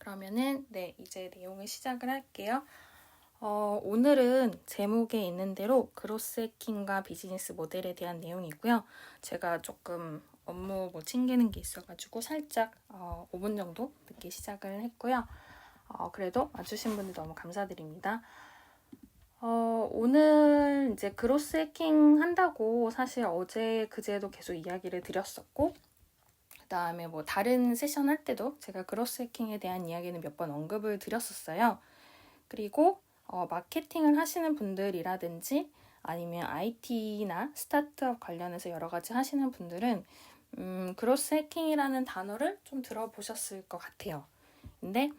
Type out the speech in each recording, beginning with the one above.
그러면은 이제 내용을 시작을 할게요. 오늘은 제목에 있는 대로 그로스 해킹과 비즈니스 모델에 대한 내용이고요. 제가 조금 업무 챙기는 게 있어가지고 살짝 5분 정도 늦게 시작을 했고요. 그래도 와주신 분들 너무 감사드립니다. 오늘 이제 그로스 해킹 한다고 사실 어제 그제도 계속 이야기를 드렸었고, 그 다음에 다른 세션 할 때도 제가 그로스 해킹에 대한 이야기는 몇 번 언급을 드렸었어요. 그리고 마케팅을 하시는 분들이라든지 아니면 IT나 스타트업 관련해서 여러 가지 하시는 분들은 그로스 해킹이라는 단어를 좀 들어보셨을 것 같아요. 근데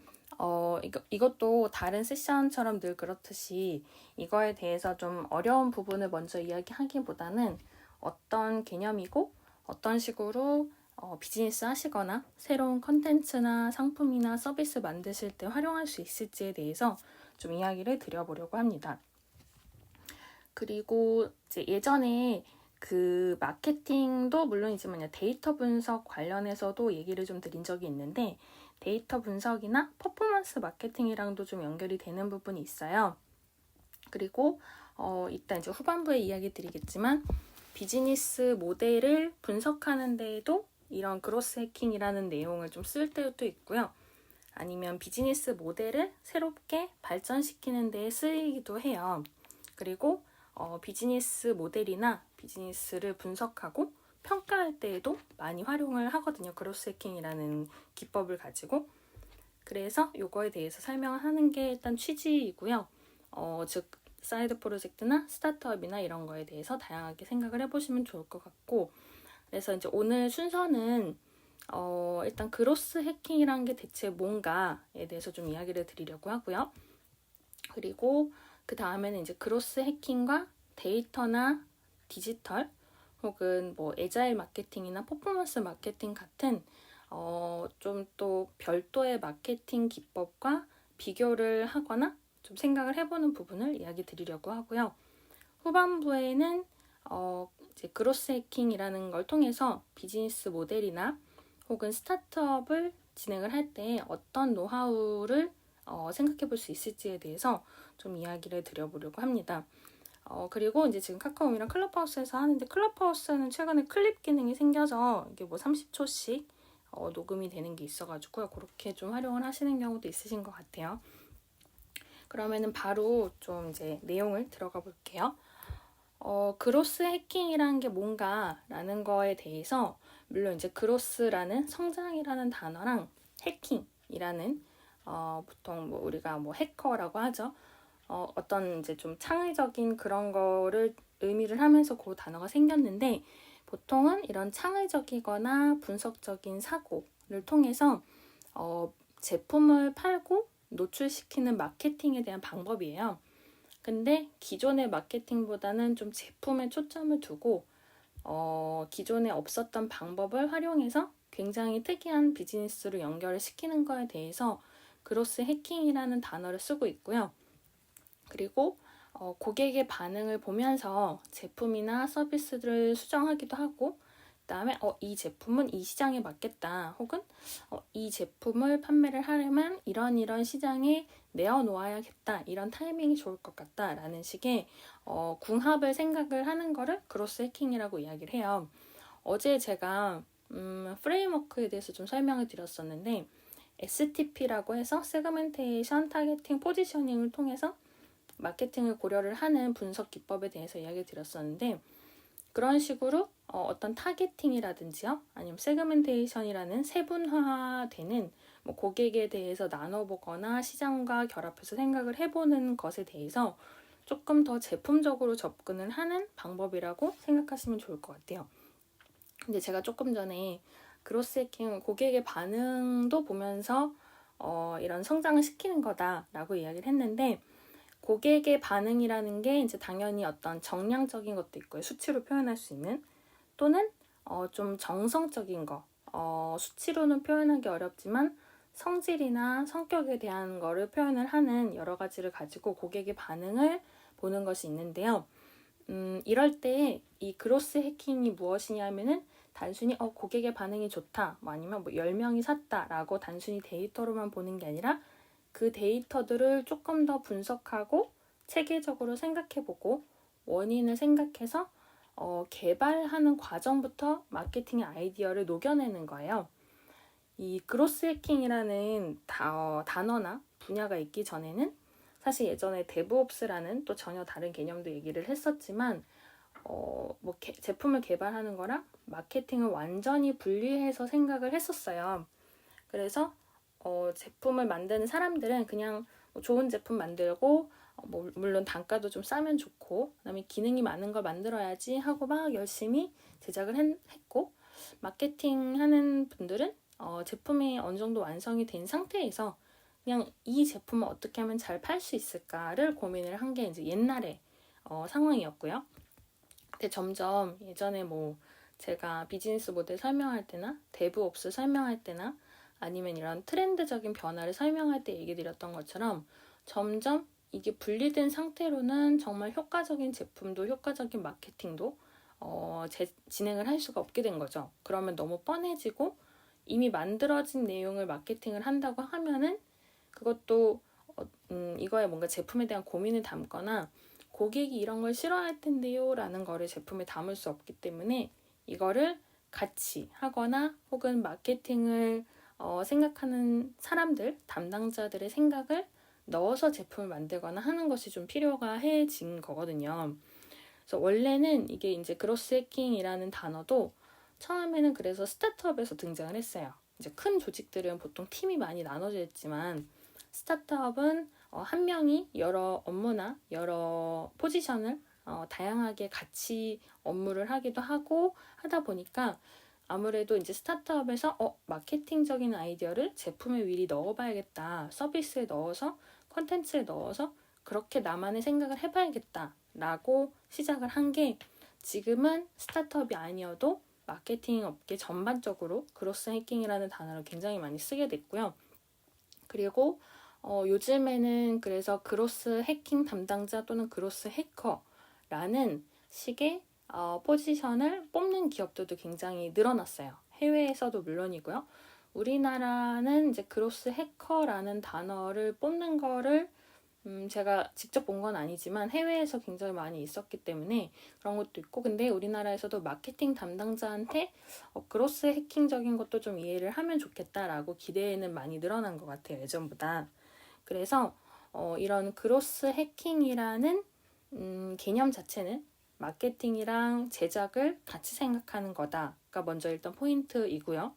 이것도 다른 세션처럼 늘 그렇듯이 이거에 대해서 좀 어려운 부분을 먼저 이야기하기보다는 어떤 개념이고 어떤 식으로 비즈니스 하시거나 새로운 컨텐츠나 상품이나 서비스 만드실 때 활용할 수 있을지에 대해서 좀 이야기를 드려보려고 합니다. 그리고 이제 예전에 그 마케팅도 물론이지만 데이터 분석 관련해서도 얘기를 좀 드린 적이 있는데, 데이터 분석이나 퍼포먼스 마케팅이랑도 좀 연결이 되는 부분이 있어요. 그리고 이따 이제 후반부에 이야기 드리겠지만 비즈니스 모델을 분석하는 데에도 이런 그로스 해킹이라는 내용을 좀 쓸 때도 있고요. 아니면 비즈니스 모델을 새롭게 발전시키는 데에 쓰이기도 해요. 그리고 비즈니스 모델이나 비즈니스를 분석하고 평가할 때에도 많이 활용을 하거든요. 그로스 해킹이라는 기법을 가지고. 그래서 이거에 대해서 설명을 하는 게 일단 취지이고요. 즉 사이드 프로젝트나 스타트업이나 이런 거에 대해서 다양하게 생각을 해보시면 좋을 것 같고, 그래서 이제 오늘 순서는 일단 그로스 해킹이라는 게 대체 뭔가에 대해서 좀 이야기를 드리려고 하고요. 그리고 그 다음에는 이제 그로스 해킹과 데이터나 디지털 혹은 애자일 마케팅이나 퍼포먼스 마케팅 같은 좀 또 별도의 마케팅 기법과 비교를 하거나 좀 생각을 해보는 부분을 이야기 드리려고 하고요. 후반부에는 이제 그로스 해킹이라는 걸 통해서 비즈니스 모델이나 혹은 스타트업을 진행을 할 때 어떤 노하우를 생각해 볼 수 있을지에 대해서 좀 이야기를 드려보려고 합니다. 그리고 이제 지금 카카오미랑 클럽하우스에서 하는데, 클럽하우스는 최근에 클립 기능이 생겨서 이게 30초씩 녹음이 되는 게 있어가지고요. 그렇게 좀 활용을 하시는 경우도 있으신 것 같아요. 그러면은 바로 좀 이제 내용을 들어가 볼게요. 그로스 해킹이라는 게 뭔가라는 거에 대해서, 물론 이제 그로스라는 성장이라는 단어랑 해킹이라는 보통 우리가 해커라고 하죠. 어떤 이제 좀 창의적인 그런 거를 의미를 하면서 그 단어가 생겼는데, 보통은 이런 창의적이거나 분석적인 사고를 통해서 제품을 팔고 노출시키는 마케팅에 대한 방법이에요. 근데 기존의 마케팅보다는 좀 제품에 초점을 두고 기존에 없었던 방법을 활용해서 굉장히 특이한 비즈니스로 연결을 시키는 거에 대해서 그로스 해킹이라는 단어를 쓰고 있고요. 그리고 고객의 반응을 보면서 제품이나 서비스를 수정하기도 하고, 그 다음에 이 제품은 이 시장에 맞겠다, 혹은 이 제품을 판매를 하려면 이런 시장에 내어놓아야겠다, 이런 타이밍이 좋을 것 같다 라는 식의 궁합을 생각을 하는 거를 그로스 해킹이라고 이야기를 해요. 어제 제가 프레임워크에 대해서 좀 설명을 드렸었는데, STP라고 해서 세그멘테이션, 타겟팅, 포지셔닝을 통해서 마케팅을 고려를 하는 분석 기법에 대해서 이야기를 드렸었는데, 그런 식으로 어떤 타겟팅이라든지요, 아니면 세그멘테이션이라는 세분화되는 고객에 대해서 나눠보거나 시장과 결합해서 생각을 해보는 것에 대해서 조금 더 제품적으로 접근을 하는 방법이라고 생각하시면 좋을 것 같아요. 근데 제가 조금 전에 그로스 해킹은 고객의 반응도 보면서 이런 성장을 시키는 거다라고 이야기를 했는데, 고객의 반응이라는 게 이제 당연히 어떤 정량적인 것도 있고요. 수치로 표현할 수 있는, 또는 좀 정성적인 거, 수치로는 표현하기 어렵지만 성질이나 성격에 대한 거를 표현을 하는 여러 가지를 가지고 고객의 반응을 보는 것이 있는데요. 이럴 때 이 그로스 해킹이 무엇이냐면은 단순히 고객의 반응이 좋다, 뭐 아니면 뭐 10명이 샀다라고 단순히 데이터로만 보는 게 아니라 그 데이터들을 조금 더 분석하고 체계적으로 생각해보고 원인을 생각해서 개발하는 과정부터 마케팅의 아이디어를 녹여내는 거예요. 이 그로스 해킹이라는 단어나 분야가 있기 전에는 사실 예전에 데브옵스라는 또 전혀 다른 개념도 얘기를 했었지만 제품을 개발하는 거랑 마케팅을 완전히 분리해서 생각을 했었어요. 그래서 제품을 만드는 사람들은 그냥 좋은 제품 만들고 물론 단가도 좀 싸면 좋고 그다음에 기능이 많은 걸 만들어야지 하고 막 열심히 제작을 했고, 마케팅하는 분들은 제품이 어느 정도 완성이 된 상태에서 그냥 이 제품을 어떻게 하면 잘 팔 수 있을까를 고민을 한 게 이제 옛날의 상황이었고요. 근데 점점 예전에 제가 비즈니스 모델 설명할 때나 데브옵스 설명할 때나 아니면 이런 트렌드적인 변화를 설명할 때 얘기 드렸던 것처럼 점점 이게 분리된 상태로는 정말 효과적인 제품도 효과적인 마케팅도 진행을 할 수가 없게 된 거죠. 그러면 너무 뻔해지고 이미 만들어진 내용을 마케팅을 한다고 하면은 그것도 이거에 뭔가 제품에 대한 고민을 담거나 고객이 이런 걸 싫어할 텐데요 라는 거를 제품에 담을 수 없기 때문에 이거를 같이 하거나 혹은 마케팅을 생각하는 사람들, 담당자들의 생각을 넣어서 제품을 만들거나 하는 것이 좀 필요가 해진 거거든요. 그래서 원래는 이게 이제 그로스 해킹이라는 단어도 처음에는 그래서 스타트업에서 등장을 했어요. 이제 큰 조직들은 보통 팀이 많이 나눠져 있지만 스타트업은 한 명이 여러 업무나 여러 포지션을 다양하게 같이 업무를 하기도 하고 하다 보니까 아무래도 이제 스타트업에서 마케팅적인 아이디어를 제품에 미리 넣어봐야겠다, 서비스에 넣어서 콘텐츠에 넣어서 그렇게 나만의 생각을 해봐야겠다 라고 시작을 한 게 지금은 스타트업이 아니어도 마케팅 업계 전반적으로 그로스 해킹이라는 단어를 굉장히 많이 쓰게 됐고요. 그리고 요즘에는 그래서 그로스 해킹 담당자 또는 그로스 해커라는 식의 포지션을 뽑는 기업들도 굉장히 늘어났어요. 해외에서도 물론이고요. 우리나라는 이제 그로스 해커라는 단어를 뽑는 거를 제가 직접 본 건 아니지만 해외에서 굉장히 많이 있었기 때문에 그런 것도 있고, 근데 우리나라에서도 마케팅 담당자한테 그로스 해킹적인 것도 좀 이해를 하면 좋겠다라고 기대는 많이 늘어난 것 같아요, 예전보다. 그래서 이런 그로스 해킹이라는 개념 자체는 마케팅이랑 제작을 같이 생각하는 거다가 먼저 일단 포인트이고요.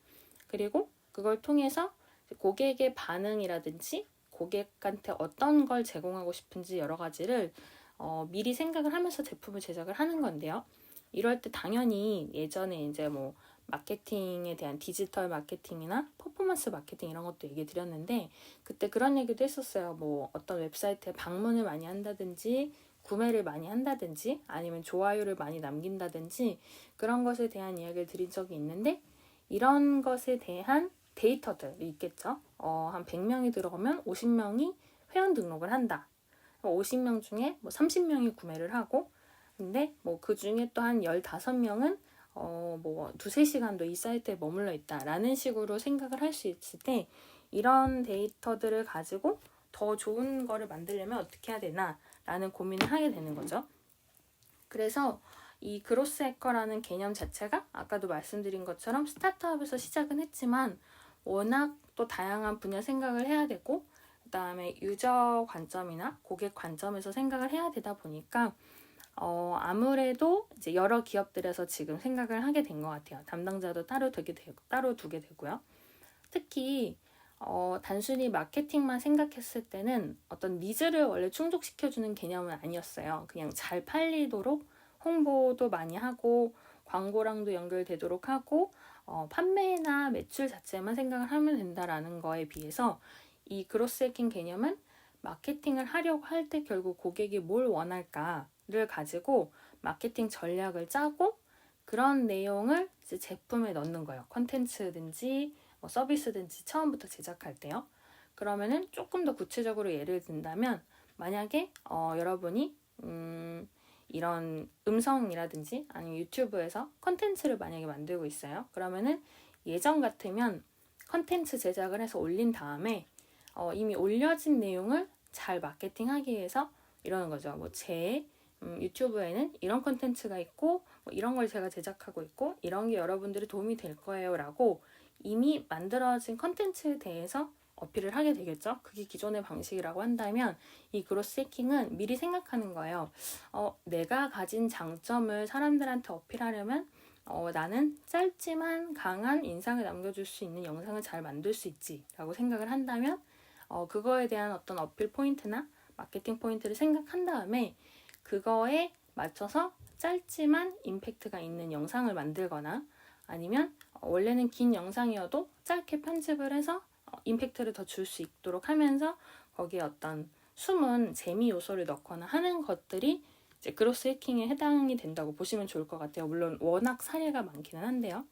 그리고 그걸 통해서 고객의 반응이라든지 고객한테 어떤 걸 제공하고 싶은지 여러 가지를 미리 생각을 하면서 제품을 제작을 하는 건데요. 이럴 때 당연히 예전에 이제 마케팅에 대한 디지털 마케팅이나 퍼포먼스 마케팅 이런 것도 얘기 드렸는데 그때 그런 얘기도 했었어요. 어떤 웹사이트에 방문을 많이 한다든지 구매를 많이 한다든지 아니면 좋아요를 많이 남긴다든지 그런 것에 대한 이야기를 드린 적이 있는데, 이런 것에 대한 데이터들이 있겠죠. 한 100명이 들어가면 50명이 회원 등록을 한다. 50명 중에 30명이 구매를 하고, 근데 그 중에 또 한 15명은 두세 시간도 이 사이트에 머물러 있다라는 식으로 생각을 할 수 있을 때 이런 데이터들을 가지고 더 좋은 거를 만들려면 어떻게 해야 되나 라는 고민을 하게 되는 거죠. 그래서 이 그로스 해커라는 개념 자체가 아까도 말씀드린 것처럼 스타트업에서 시작은 했지만 워낙 또 다양한 분야 생각을 해야 되고 그 다음에 유저 관점이나 고객 관점에서 생각을 해야 되다 보니까 아무래도 이제 여러 기업들에서 지금 생각을 하게 된 것 같아요. 담당자도 따로 두게 되고요. 특히 단순히 마케팅만 생각했을 때는 어떤 니즈를 원래 충족시켜주는 개념은 아니었어요. 그냥 잘 팔리도록 홍보도 많이 하고 광고랑도 연결되도록 하고 판매나 매출 자체만 생각을 하면 된다라는 거에 비해서 이 그로스 해킹 개념은 마케팅을 하려고 할 때 결국 고객이 뭘 원할까를 가지고 마케팅 전략을 짜고 그런 내용을 이제 제품에 넣는 거예요. 콘텐츠든지 서비스든지 처음부터 제작할 때요. 그러면은 조금 더 구체적으로 예를 든다면 만약에 여러분이 이런 음성이라든지 아니면 유튜브에서 컨텐츠를 만약에 만들고 있어요. 그러면은 예전 같으면 컨텐츠 제작을 해서 올린 다음에 이미 올려진 내용을 잘 마케팅하기 위해서 이러는 거죠. 뭐 제 유튜브에는 이런 컨텐츠가 있고 뭐 이런 걸 제가 제작하고 있고 이런 게 여러분들이 도움이 될 거예요 라고 이미 만들어진 컨텐츠에 대해서 어필을 하게 되겠죠. 그게 기존의 방식이라고 한다면 이 그로스 해킹은 미리 생각하는 거예요. 내가 가진 장점을 사람들한테 어필하려면 나는 짧지만 강한 인상을 남겨줄 수 있는 영상을 잘 만들 수 있지 라고 생각을 한다면 그거에 대한 어떤 어필 포인트나 마케팅 포인트를 생각한 다음에 그거에 맞춰서 짧지만 임팩트가 있는 영상을 만들거나 아니면 원래는 긴 영상이어도 짧게 편집을 해서 임팩트를 더 줄 수 있도록 하면서 거기에 어떤 숨은 재미 요소를 넣거나 하는 것들이 이제 그로스 해킹에 해당이 된다고 보시면 좋을 것 같아요. 물론 워낙 사례가 많기는 한데요.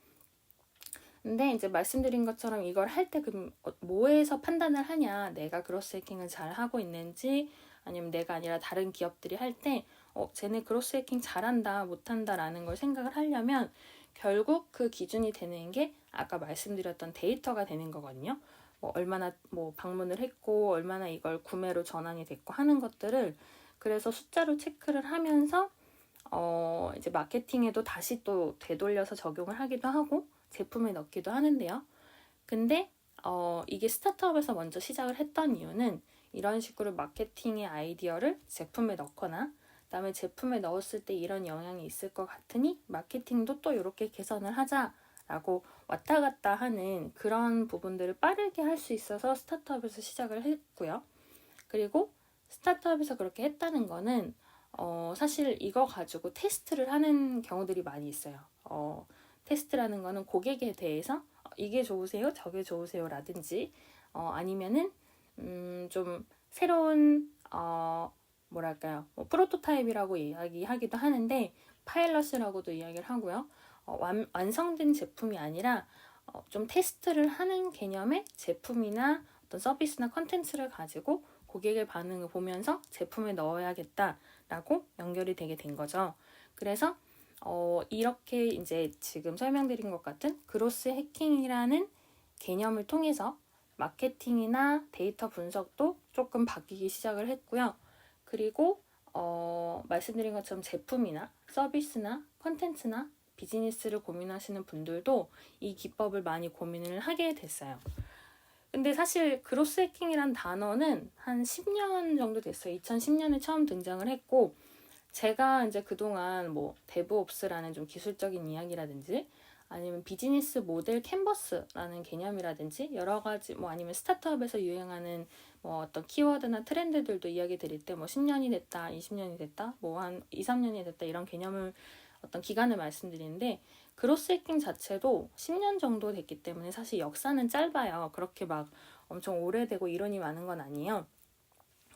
근데 이제 말씀드린 것처럼 이걸 할 때 그럼 뭐에서 판단을 하냐, 내가 그로스 해킹을 잘 하고 있는지 아니면 내가 아니라 다른 기업들이 할 때 쟤네 그로스 해킹 잘한다 못한다 라는 걸 생각을 하려면 결국 그 기준이 되는 게 아까 말씀드렸던 데이터가 되는 거거든요. 얼마나 방문을 했고 얼마나 이걸 구매로 전환이 됐고 하는 것들을 그래서 숫자로 체크를 하면서 이제 마케팅에도 다시 또 되돌려서 적용을 하기도 하고 제품에 넣기도 하는데요. 근데 이게 스타트업에서 먼저 시작을 했던 이유는 이런 식으로 마케팅의 아이디어를 제품에 넣거나 그다음에 제품에 넣었을 때 이런 영향이 있을 것 같으니 마케팅도 또 이렇게 개선을 하자라고 왔다 갔다 하는 그런 부분들을 빠르게 할 수 있어서 스타트업에서 시작을 했고요. 그리고 스타트업에서 그렇게 했다는 거는 사실 이거 가지고 테스트를 하는 경우들이 많이 있어요. 테스트라는 거는 고객에 대해서 이게 좋으세요? 저게 좋으세요? 라든지 아니면은 좀 새로운 뭐랄까요? 프로토타입이라고 이야기하기도 하는데 파일럿이라고도 이야기를 하고요. 완성된 제품이 아니라 좀 테스트를 하는 개념의 제품이나 어떤 서비스나 컨텐츠를 가지고 고객의 반응을 보면서 제품에 넣어야겠다라고 연결이 되게 된 거죠. 그래서 이렇게 이제 지금 설명드린 것 같은 그로스 해킹이라는 개념을 통해서 마케팅이나 데이터 분석도 조금 바뀌기 시작을 했고요. 그리고 말씀드린 것처럼 제품이나 서비스나 컨텐츠나 비즈니스를 고민하시는 분들도 이 기법을 많이 고민을 하게 됐어요. 근데 사실 그로스 해킹이란 단어는 한 10년 정도 됐어요. 2010년에 처음 등장을 했고 제가 이제 그동안 데브옵스라는 좀 기술적인 이야기라든지 아니면 비즈니스 모델 캔버스라는 개념이라든지 여러 가지 아니면 스타트업에서 유행하는 어떤 키워드나 트렌드들도 이야기 드릴 때 10년이 됐다, 20년이 됐다, 한 2, 3년이 됐다 이런 개념을 어떤 기간을 말씀드리는데 그로스 해킹 자체도 10년 정도 됐기 때문에 사실 역사는 짧아요. 그렇게 막 엄청 오래되고 이론이 많은 건 아니에요.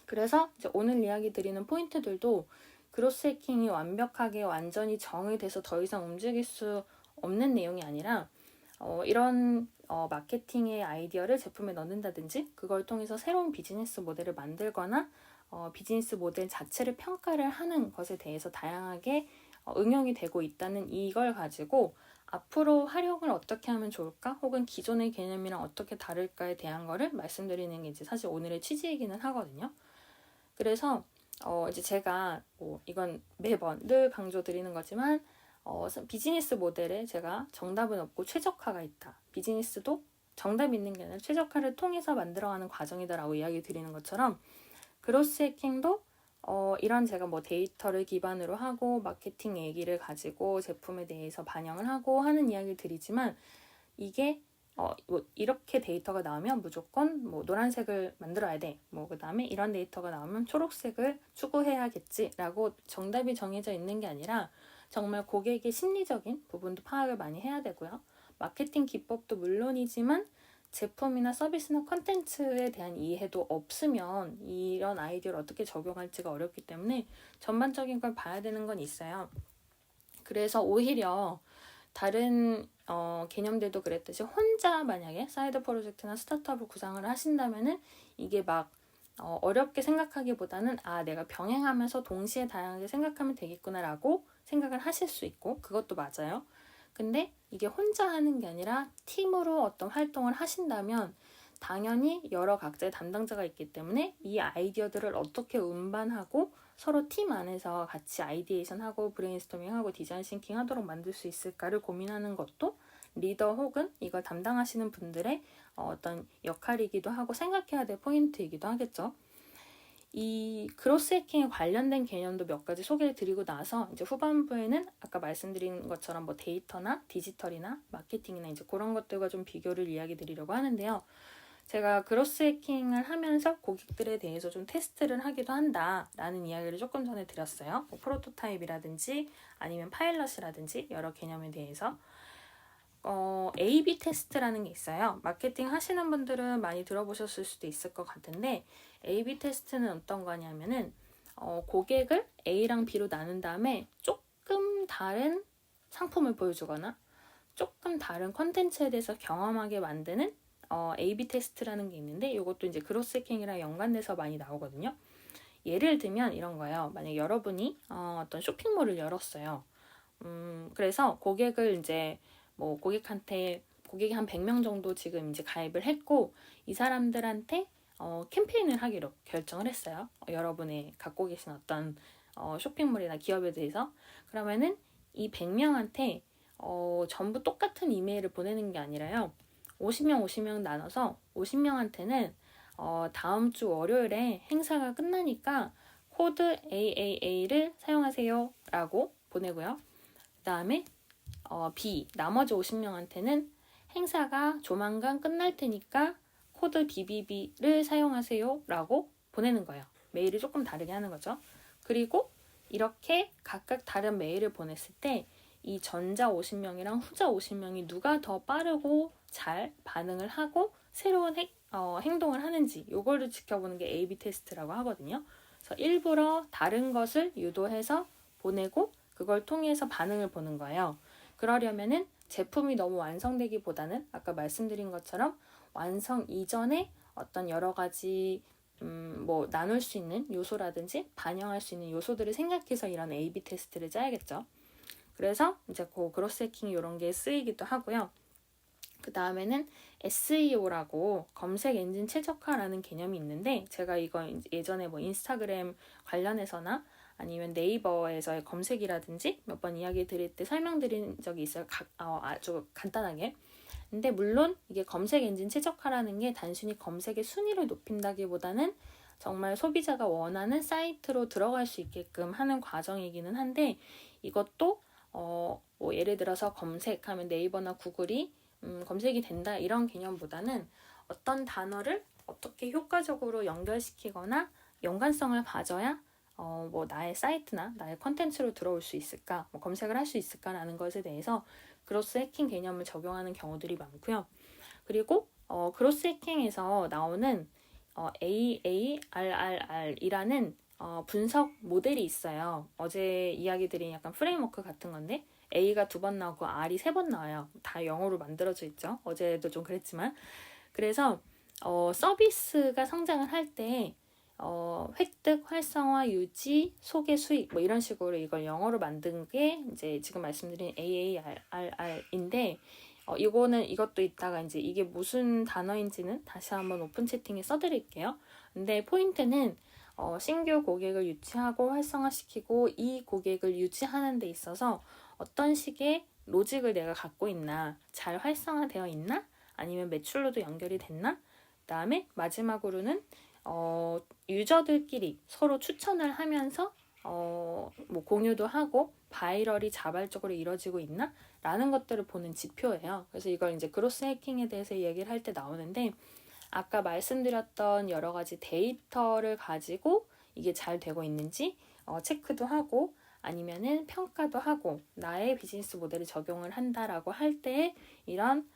그래서 이제 오늘 이야기 드리는 포인트들도 그로스 해킹이 완벽하게 완전히 정의돼서 더 이상 움직일 수 없는 내용이 아니라 이런 마케팅의 아이디어를 제품에 넣는다든지 그걸 통해서 새로운 비즈니스 모델을 만들거나 비즈니스 모델 자체를 평가를 하는 것에 대해서 다양하게 응용이 되고 있다는 이걸 가지고 앞으로 활용을 어떻게 하면 좋을까? 혹은 기존의 개념이랑 어떻게 다를까에 대한 거를 말씀드리는 게 이제 사실 오늘의 취지이기는 하거든요. 그래서 이제 제가 이건 매번 늘 강조드리는 거지만 비즈니스 모델에 제가 정답은 없고 최적화가 있다. 비즈니스도 정답이 있는 게 아니라 최적화를 통해서 만들어가는 과정이다라고 이야기 드리는 것처럼 그로스 해킹도 이런 제가 데이터를 기반으로 하고 마케팅 얘기를 가지고 제품에 대해서 반영을 하고 하는 이야기를 드리지만 이게 이렇게 데이터가 나오면 무조건 노란색을 만들어야 돼. 그 다음에 이런 데이터가 나오면 초록색을 추구해야겠지라고 정답이 정해져 있는 게 아니라 정말 고객의 심리적인 부분도 파악을 많이 해야 되고요. 마케팅 기법도 물론이지만 제품이나 서비스나 컨텐츠에 대한 이해도 없으면 이런 아이디어를 어떻게 적용할지가 어렵기 때문에 전반적인 걸 봐야 되는 건 있어요. 그래서 오히려 다른 개념들도 그랬듯이 혼자 만약에 사이드 프로젝트나 스타트업을 구상을 하신다면은 이게 어렵게 생각하기보다는 내가 병행하면서 동시에 다양하게 생각하면 되겠구나라고 생각을 하실 수 있고 그것도 맞아요. 근데 이게 혼자 하는 게 아니라 팀으로 어떤 활동을 하신다면 당연히 여러 각자의 담당자가 있기 때문에 이 아이디어들을 어떻게 운반하고 서로 팀 안에서 같이 아이디에이션하고 브레인스토밍하고 디자인 싱킹 하도록 만들 수 있을까를 고민하는 것도 리더 혹은 이걸 담당하시는 분들의 어떤 역할이기도 하고 생각해야 될 포인트이기도 하겠죠. 이 그로스 해킹에 관련된 개념도 몇 가지 소개를 드리고 나서 이제 후반부에는 아까 말씀드린 것처럼 뭐 데이터나 디지털이나 마케팅이나 이제 그런 것들과 좀 비교를 이야기 드리려고 하는데요. 제가 그로스 해킹을 하면서 고객들에 대해서 좀 테스트를 하기도 한다라는 이야기를 조금 전에 드렸어요. 뭐 프로토타입이라든지 아니면 파일럿이라든지 여러 개념에 대해서 A/B 테스트라는 게 있어요. 마케팅 하시는 분들은 많이 들어보셨을 수도 있을 것 같은데 A/B 테스트는 어떤 거냐면은 고객을 A랑 B로 나눈 다음에 조금 다른 상품을 보여주거나 조금 다른 컨텐츠에 대해서 경험하게 만드는 A/B 테스트라는 게 있는데 이것도 이제 그로스 해킹이랑 연관돼서 많이 나오거든요. 예를 들면 이런 거예요. 만약 여러분이 어떤 쇼핑몰을 열었어요. 그래서 고객을 이제 뭐 고객이 한 100명 정도 지금 이제 가입을 했고 이 사람들한테 캠페인을 하기로 결정을 했어요. 여러분의 갖고 계신 어떤 쇼핑몰이나 기업에 대해서. 그러면은 이 100명한테 전부 똑같은 이메일을 보내는 게 아니라요. 50명 나눠서 50명한테는 다음 주 월요일에 행사가 끝나니까 코드 AAA를 사용하세요 라고 보내고요. 그 다음에 B, 나머지 50명한테는 행사가 조만간 끝날 테니까 코드 BBB를 사용하세요 라고 보내는 거예요. 메일을 조금 다르게 하는 거죠. 그리고 이렇게 각각 다른 메일을 보냈을 때 이 전자 50명이랑 후자 50명이 누가 더 빠르고 잘 반응을 하고 새로운 행동을 하는지 요거를 지켜보는 게 A/B 테스트라고 하거든요. 그래서 일부러 다른 것을 유도해서 보내고 그걸 통해서 반응을 보는 거예요. 그러려면은 제품이 너무 완성되기보다는 아까 말씀드린 것처럼 완성 이전에 어떤 여러 가지 뭐 나눌 수 있는 요소라든지 반영할 수 있는 요소들을 생각해서 이런 A/B 테스트를 짜야겠죠. 그래서 이제 그로스 해킹 이런 게 쓰이기도 하고요. 그 다음에는 SEO라고 검색 엔진 최적화라는 개념이 있는데 제가 이거 예전에 뭐 인스타그램 관련해서나 아니면 네이버에서의 검색이라든지 몇 번 이야기 드릴 때 설명드린 적이 있어요. 아주 간단하게. 근데 물론 이게 검색 엔진 최적화라는 게 단순히 검색의 순위를 높인다기보다는 정말 소비자가 원하는 사이트로 들어갈 수 있게끔 하는 과정이기는 한데 이것도 뭐 예를 들어서 검색하면 네이버나 구글이 검색이 된다 이런 개념보다는 어떤 단어를 어떻게 효과적으로 연결시키거나 연관성을 가져야 뭐 나의 사이트나 나의 컨텐츠로 들어올 수 있을까, 뭐 검색을 할 수 있을까라는 것에 대해서 그로스 해킹 개념을 적용하는 경우들이 많고요. 그리고 그로스 해킹에서 나오는 AARRR이라는 분석 모델이 있어요. 어제 이야기 드린 약간 프레임워크 같은 건데 A가 2번 나오고 R이 3번 나와요. 다 영어로 만들어져 있죠. 어제도 좀 그랬지만. 그래서 서비스가 성장을 할 때 획득, 활성화, 유지, 소개, 수익 뭐 이런 식으로 이걸 영어로 만든 게 이제 지금 말씀드린 AARR인데 이것도 이따가 이제 이게 무슨 단어인지는 다시 한번 오픈 채팅에 써드릴게요. 근데 포인트는 신규 고객을 유치하고 활성화시키고 이 고객을 유치하는 데 있어서 어떤 식의 로직을 내가 갖고 있나, 잘 활성화되어 있나, 아니면 매출로도 연결이 됐나, 그 다음에 마지막으로는 유저들끼리 서로 추천을 하면서 뭐 공유도 하고 바이럴이 자발적으로 이루어지고 있나? 라는 것들을 보는 지표예요. 그래서 이걸 이제 그로스 해킹에 대해서 얘기를 할 때 나오는데 아까 말씀드렸던 여러 가지 데이터를 가지고 이게 잘 되고 있는지 체크도 하고 아니면은 평가도 하고 나의 비즈니스 모델을 적용을 한다라고 할 때 이런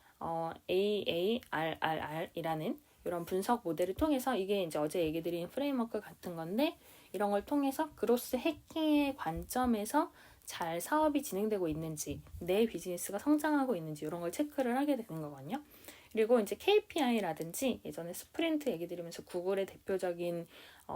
AARRR이라는 이런 분석 모델을 통해서 이게 이제 어제 얘기 드린 프레임워크 같은 건데 이런 걸 통해서 그로스 해킹의 관점에서 잘 사업이 진행되고 있는지, 내 비즈니스가 성장하고 있는지 이런 걸 체크를 하게 되는 거거든요. 그리고 이제 KPI라든지 예전에 스프린트 얘기 드리면서 구글의 대표적인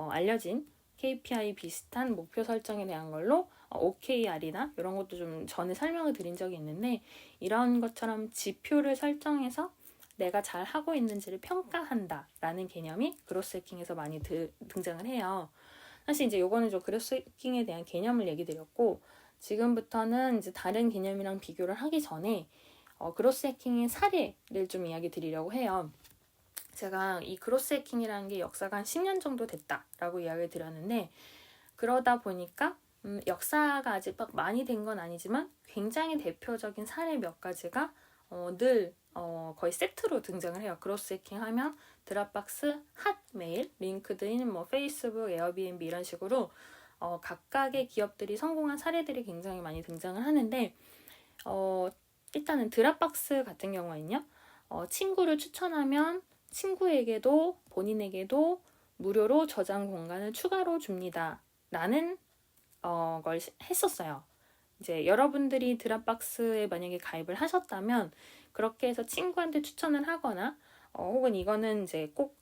알려진 KPI 비슷한 목표 설정에 대한 걸로 OKR이나 이런 것도 좀 전에 설명을 드린 적이 있는데, 이런 것처럼 지표를 설정해서 내가 잘 하고 있는지를 평가한다 라는 개념이 그로스 해킹에서 많이 등장을 해요. 사실 이제 요거는 좀 그로스 해킹에 대한 개념을 얘기 드렸고, 지금부터는 이제 다른 개념이랑 비교를 하기 전에 그로스 해킹의 사례를 좀 이야기 드리려고 해요. 제가 이 그로스 해킹이라는 게 역사가 한 10년 정도 됐다라고 이야기를 드렸는데, 그러다 보니까 역사가 아직 막 많이 된 건 아니지만 굉장히 대표적인 사례 몇 가지가 늘 거의 세트로 등장을 해요. 그로스 해킹 하면 드랍박스, 핫메일, 링크드인, 뭐 페이스북, 에어비앤비 이런 식으로 각각의 기업들이 성공한 사례들이 굉장히 많이 등장을 하는데, 일단은 드랍박스 같은 경우에는요, 친구를 추천하면 친구에게도 본인에게도 무료로 저장 공간을 추가로 줍니다 라는 걸 했었어요. 이제 여러분들이 드랍박스에 만약에 가입을 하셨다면 그렇게 해서 친구한테 추천을 하거나 혹은 이거는 이제 꼭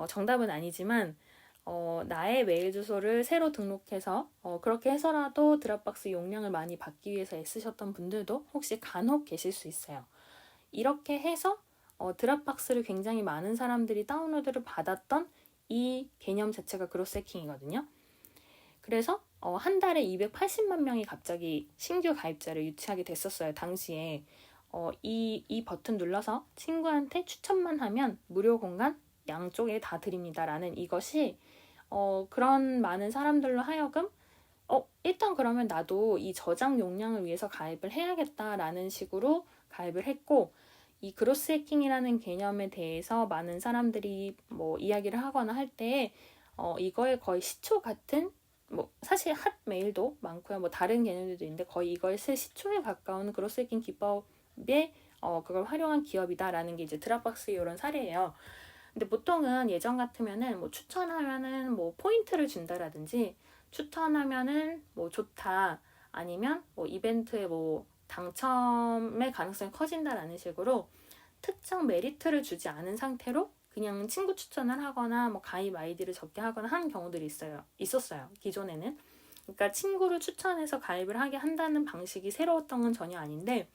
정답은 아니지만 나의 메일 주소를 새로 등록해서 그렇게 해서라도 드랍박스 용량을 많이 받기 위해서 애쓰셨던 분들도 혹시 간혹 계실 수 있어요. 이렇게 해서 드랍박스를 굉장히 많은 사람들이 다운로드를 받았던 이 개념 자체가 그로스 해킹이거든요. 그래서 한 달에 280만 명이 갑자기 신규 가입자를 유치하게 됐었어요. 당시에 이 버튼 눌러서 친구한테 추천만 하면 무료 공간 양쪽에 다 드립니다라는 이것이 그런 많은 사람들로 하여금 일단 그러면 나도 이 저장 용량을 위해서 가입을 해야겠다라는 식으로 가입을 했고, 이 그로스 해킹이라는 개념에 대해서 많은 사람들이 뭐 이야기를 하거나 할 때 이거에 거의 시초 같은, 뭐 사실 핫메일도 많고요. 뭐 다른 개념들도 있는데 거의 이거의 시초에 가까운 그로스 해킹 기법에 그걸 활용한 기업이다라는 게 이제 드랍박스의 이런 사례예요. 근데 보통은 예전 같으면은 뭐 추천하면은 뭐 포인트를 준다라든지, 추천하면은 뭐 좋다, 아니면 뭐 이벤트에 뭐 당첨의 가능성이 커진다라는 식으로 특정 메리트를 주지 않은 상태로 그냥 친구 추천을 하거나 뭐 가입 아이디를 적게 하거나 하는 경우들이 있었어요. 기존에는. 그러니까 친구를 추천해서 가입을 하게 한다는 방식이 새로웠던 건 전혀 아닌데,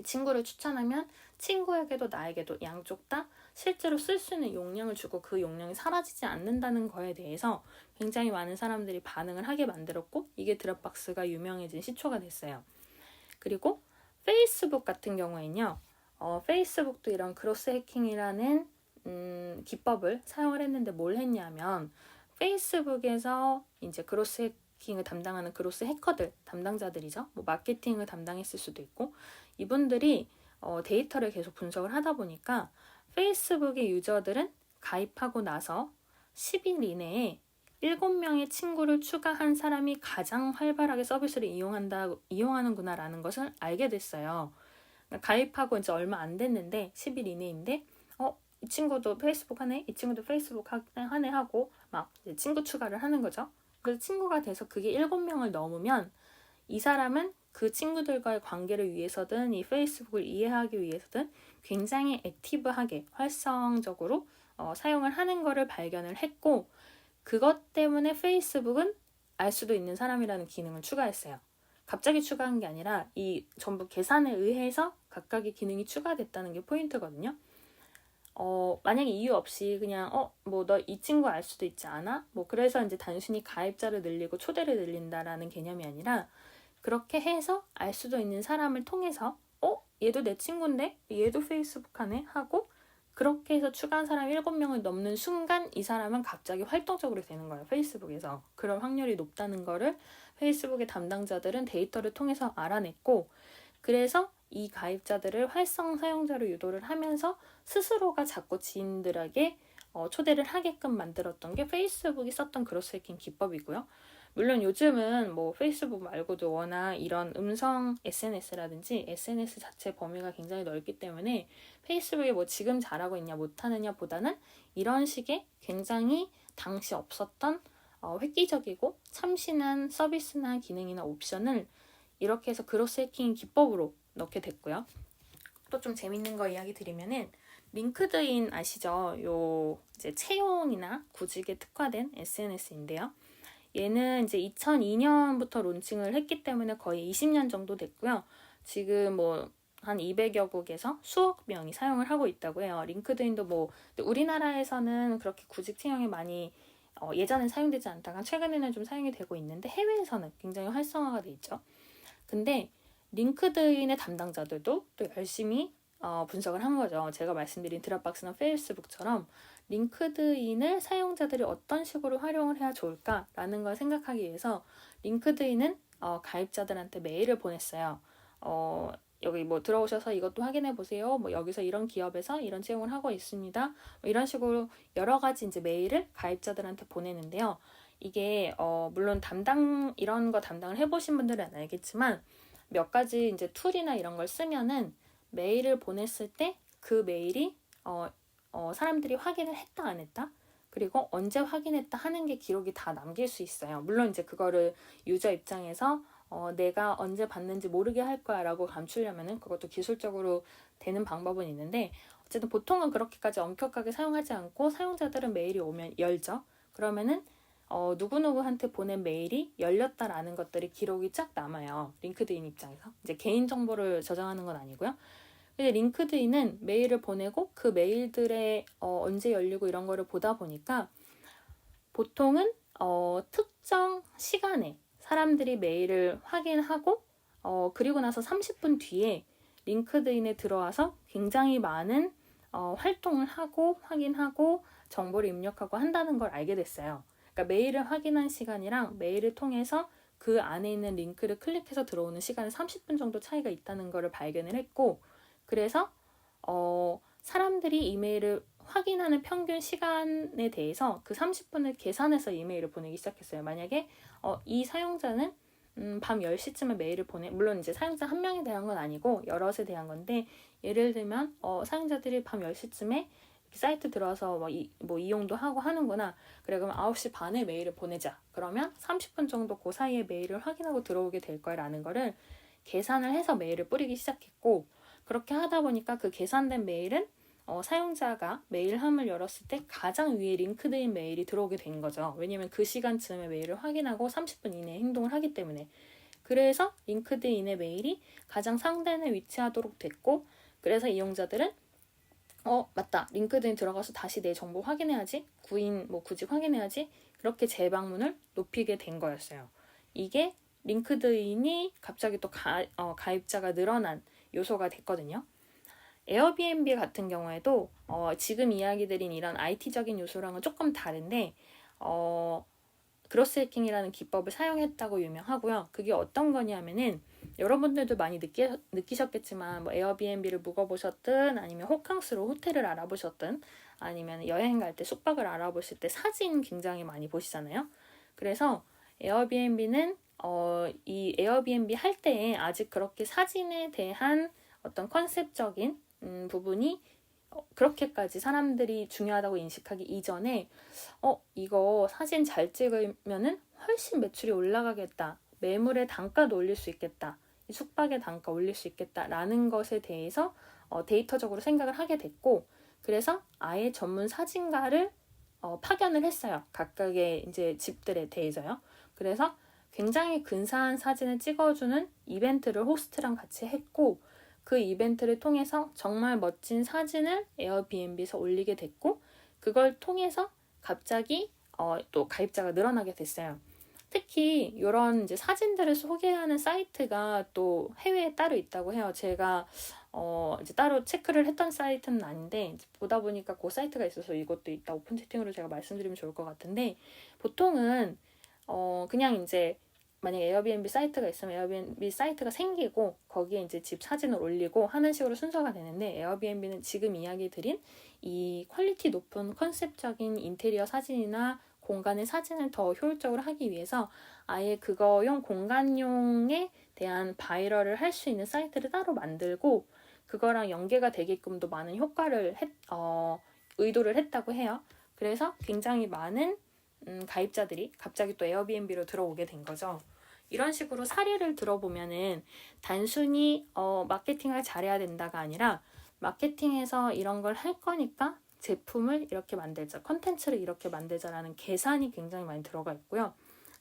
친구를 추천하면 친구에게도 나에게도 양쪽 다 실제로 쓸 수 있는 용량을 주고 그 용량이 사라지지 않는다는 거에 대해서 굉장히 많은 사람들이 반응을 하게 만들었고, 이게 드랍박스가 유명해진 시초가 됐어요. 그리고 페이스북 같은 경우에는요, 페이스북도 이런 크로스 해킹이라는 기법을 사용을 했는데 뭘 했냐면, 페이스북에서 이제 크로스 해킹을 담당하는 크로스 해커들, 담당자들이죠. 뭐 마케팅을 담당했을 수도 있고, 이분들이 데이터를 계속 분석을 하다 보니까 페이스북의 유저들은 가입하고 나서 10일 이내에 7명의 친구를 추가한 사람이 가장 활발하게 서비스를 이용하는구나라는 것을 알게 됐어요. 가입하고 이제 얼마 안 됐는데 10일 이내인데 이 친구도 페이스북 하네, 이 친구도 페이스북 하네 하고 막 이제 친구 추가를 하는 거죠. 그래서 친구가 돼서 그게 7명을 넘으면 이 사람은 그 친구들과의 관계를 위해서든 이 페이스북을 이해하기 위해서든 굉장히 액티브하게 활성적으로 사용을 하는 거를 발견을 했고, 그것 때문에 페이스북은 알 수도 있는 사람이라는 기능을 추가했어요. 갑자기 추가한 게 아니라 이 전부 계산에 의해서 각각의 기능이 추가됐다는 게 포인트거든요. 만약에 이유 없이 그냥 뭐 너 이 친구 알 수도 있지 않아? 뭐 그래서 이제 단순히 가입자를 늘리고 초대를 늘린다라는 개념이 아니라, 그렇게 해서 알 수도 있는 사람을 통해서 얘도 내 친구인데 얘도 페이스북 하네 하고, 그렇게 해서 추가한 사람 7명을 넘는 순간 이 사람은 갑자기 활동적으로 되는 거예요. 페이스북에서. 그럴 확률이 높다는 거를 페이스북의 담당자들은 데이터를 통해서 알아냈고, 그래서 이 가입자들을 활성 사용자로 유도를 하면서 스스로가 자꾸 지인들에게 초대를 하게끔 만들었던 게 페이스북이 썼던 그로스 해킹 기법이고요. 물론 요즘은 뭐 페이스북 말고도 워낙 이런 음성 SNS라든지 SNS 자체 범위가 굉장히 넓기 때문에 페이스북이 뭐 지금 잘하고 있냐 못하느냐 보다는 이런 식의 굉장히 당시 없었던 획기적이고 참신한 서비스나 기능이나 옵션을 이렇게 해서 그로스 해킹 기법으로 넣게 됐고요. 또 좀 재밌는 거 이야기 드리면은 링크드인 아시죠? 요 이제 채용이나 구직에 특화된 SNS인데요. 얘는 이제 2002년부터 론칭을 했기 때문에 거의 20년 정도 됐고요. 지금 뭐 한 200여 국에서 수억 명이 사용을 하고 있다고 해요. 링크드인도 뭐 우리나라에서는 그렇게 구직 채용이 많이 예전엔 사용되지 않다가 최근에는 좀 사용이 되고 있는데 해외에서는 굉장히 활성화가 돼 있죠. 근데 링크드인의 담당자들도 또 열심히 분석을 한 거죠. 제가 말씀드린 드랍박스나 페이스북처럼 링크드인을 사용자들이 어떤 식으로 활용을 해야 좋을까라는 걸 생각하기 위해서 링크드인은 가입자들한테 메일을 보냈어요. 여기 뭐 들어오셔서 이것도 확인해 보세요. 뭐 여기서 이런 기업에서 이런 채용을 하고 있습니다. 뭐 이런 식으로 여러 가지 이제 메일을 가입자들한테 보내는데요. 이게 물론 이런 거 담당을 해보신 분들은 알겠지만 몇 가지 이제 툴이나 이런 걸 쓰면은 메일을 보냈을 때 그 메일이 사람들이 확인을 했다 안 했다 그리고 언제 확인했다 하는 게 기록이 다 남길 수 있어요. 물론 이제 그거를 유저 입장에서 내가 언제 봤는지 모르게 할 거야 라고 감추려면은 그것도 기술적으로 되는 방법은 있는데 어쨌든 보통은 그렇게까지 엄격하게 사용하지 않고 사용자들은 메일이 오면 열죠. 그러면은 누구누구한테 보낸 메일이 열렸다라는 것들이 기록이 쫙 남아요. 링크드인 입장에서. 이제 개인정보를 저장하는 건 아니고요. 근데 링크드인은 메일을 보내고 그 메일들의 언제 열리고 이런 거를 보다 보니까 보통은 특정 시간에 사람들이 메일을 확인하고 그리고 나서 30분 뒤에 링크드인에 들어와서 굉장히 많은 활동을 하고 확인하고 정보를 입력하고 한다는 걸 알게 됐어요. 그러니까 메일을 확인한 시간이랑 메일을 통해서 그 안에 있는 링크를 클릭해서 들어오는 시간에 30분 정도 차이가 있다는 것을 발견을 했고 그래서 사람들이 이메일을 확인하는 평균 시간에 대해서 그 30분을 계산해서 이메일을 보내기 시작했어요. 만약에 이 사용자는 밤 10시쯤에 메일을 물론 이제 사용자 한 명에 대한 건 아니고 여럿에 대한 건데 예를 들면 사용자들이 밤 10시쯤에 사이트 들어와서 뭐 이용도 하고 하는구나. 그래 그럼 9시 반에 메일을 보내자. 그러면 30분 정도 그 사이에 메일을 확인하고 들어오게 될 거라는 거를 계산을 해서 메일을 뿌리기 시작했고 그렇게 하다 보니까 그 계산된 메일은 사용자가 메일함을 열었을 때 가장 위에 링크드인 메일이 들어오게 된 거죠. 왜냐면 그 시간쯤에 메일을 확인하고 30분 이내에 행동을 하기 때문에. 그래서 링크드인의 메일이 가장 상단에 위치하도록 됐고 그래서 이용자들은 맞다. 링크드인 들어가서 다시 내 정보 확인해야지. 구직 확인해야지. 그렇게 재방문을 높이게 된 거였어요. 이게 링크드인이 갑자기 또 가입자가 늘어난 요소가 됐거든요. 에어비앤비 같은 경우에도 지금 이야기 드린 이런 IT적인 요소랑은 조금 다른데 그로스 해킹이라는 기법을 사용했다고 유명하고요. 그게 어떤 거냐면은 여러분들도 많이 느끼셨겠지만 뭐 에어비앤비를 묵어보셨든 아니면 호캉스로 호텔을 알아보셨든 아니면 여행 갈 때 숙박을 알아보실 때 사진 굉장히 많이 보시잖아요. 그래서 에어비앤비는 이 에어비앤비 할 때에 아직 그렇게 사진에 대한 어떤 컨셉적인 부분이 그렇게까지 사람들이 중요하다고 인식하기 이전에 이거 사진 잘 찍으면은 훨씬 매출이 올라가겠다. 매물의 단가도 올릴 수 있겠다. 숙박의 단가 올릴 수 있겠다라는 것에 대해서 데이터적으로 생각을 하게 됐고 그래서 아예 전문 사진가를 파견을 했어요. 각각의 이제 집들에 대해서요. 그래서 굉장히 근사한 사진을 찍어주는 이벤트를 호스트랑 같이 했고 그 이벤트를 통해서 정말 멋진 사진을 에어비앤비에서 올리게 됐고 그걸 통해서 갑자기 또 가입자가 늘어나게 됐어요. 특히 이런 이제 사진들을 소개하는 사이트가 또 해외에 따로 있다고 해요. 제가 이제 따로 체크를 했던 사이트는 아닌데 보다 보니까 그 사이트가 있어서 이것도 이따 오픈 채팅으로 제가 말씀드리면 좋을 것 같은데 보통은 그냥 이제 만약에 에어비앤비 사이트가 있으면 에어비앤비 사이트가 생기고 거기에 이제 집 사진을 올리고 하는 식으로 순서가 되는데 에어비앤비는 지금 이야기 드린 이 퀄리티 높은 컨셉적인 인테리어 사진이나 공간의 사진을 더 효율적으로 하기 위해서 아예 그거용 공간용에 대한 바이럴을 할 수 있는 사이트를 따로 만들고 그거랑 연계가 되게끔도 많은 효과를 의도를 했다고 해요. 그래서 굉장히 많은 가입자들이 갑자기 또 에어비앤비로 들어오게 된 거죠. 이런 식으로 사례를 들어보면은 단순히 마케팅을 잘해야 된다가 아니라 마케팅에서 이런 걸 할 거니까 제품을 이렇게 만들자, 컨텐츠를 이렇게 만들자라는 계산이 굉장히 많이 들어가 있고요.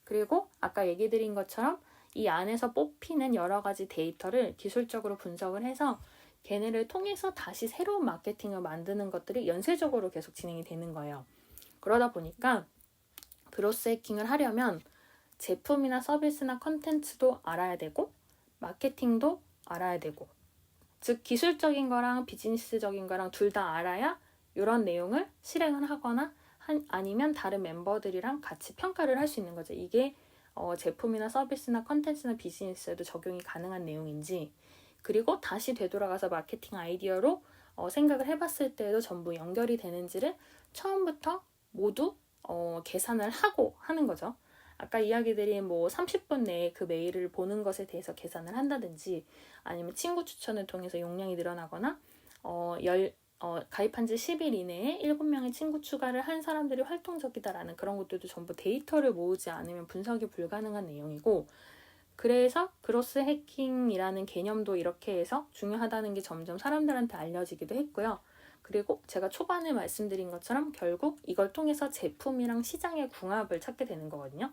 그리고 아까 얘기 드린 것처럼 이 안에서 뽑히는 여러 가지 데이터를 기술적으로 분석을 해서 걔네를 통해서 다시 새로운 마케팅을 만드는 것들이 연쇄적으로 계속 진행이 되는 거예요. 그러다 보니까 그로스 해킹을 하려면 제품이나 서비스나 컨텐츠도 알아야 되고 마케팅도 알아야 되고, 즉 기술적인 거랑 비즈니스적인 거랑 둘 다 알아야 이런 내용을 실행을 하거나 아니면 다른 멤버들이랑 같이 평가를 할 수 있는 거죠. 이게 제품이나 서비스나 컨텐츠나 비즈니스에도 적용이 가능한 내용인지, 그리고 다시 되돌아가서 마케팅 아이디어로 생각을 해봤을 때에도 전부 연결이 되는지를 처음부터 모두 계산을 하고 하는 거죠. 아까 이야기 드린 30분 내에 그 메일을 보는 것에 대해서 계산을 한다든지, 아니면 친구 추천을 통해서 용량이 늘어나거나 가입한 지 10일 이내에 7명의 친구 추가를 한 사람들이 활동적이다라는 그런 것들도 전부 데이터를 모으지 않으면 분석이 불가능한 내용이고, 그래서 그로스 해킹이라는 개념도 이렇게 해서 중요하다는 게 점점 사람들한테 알려지기도 했고요. 그리고 제가 초반에 말씀드린 것처럼 결국 이걸 통해서 제품이랑 시장의 궁합을 찾게 되는 거거든요.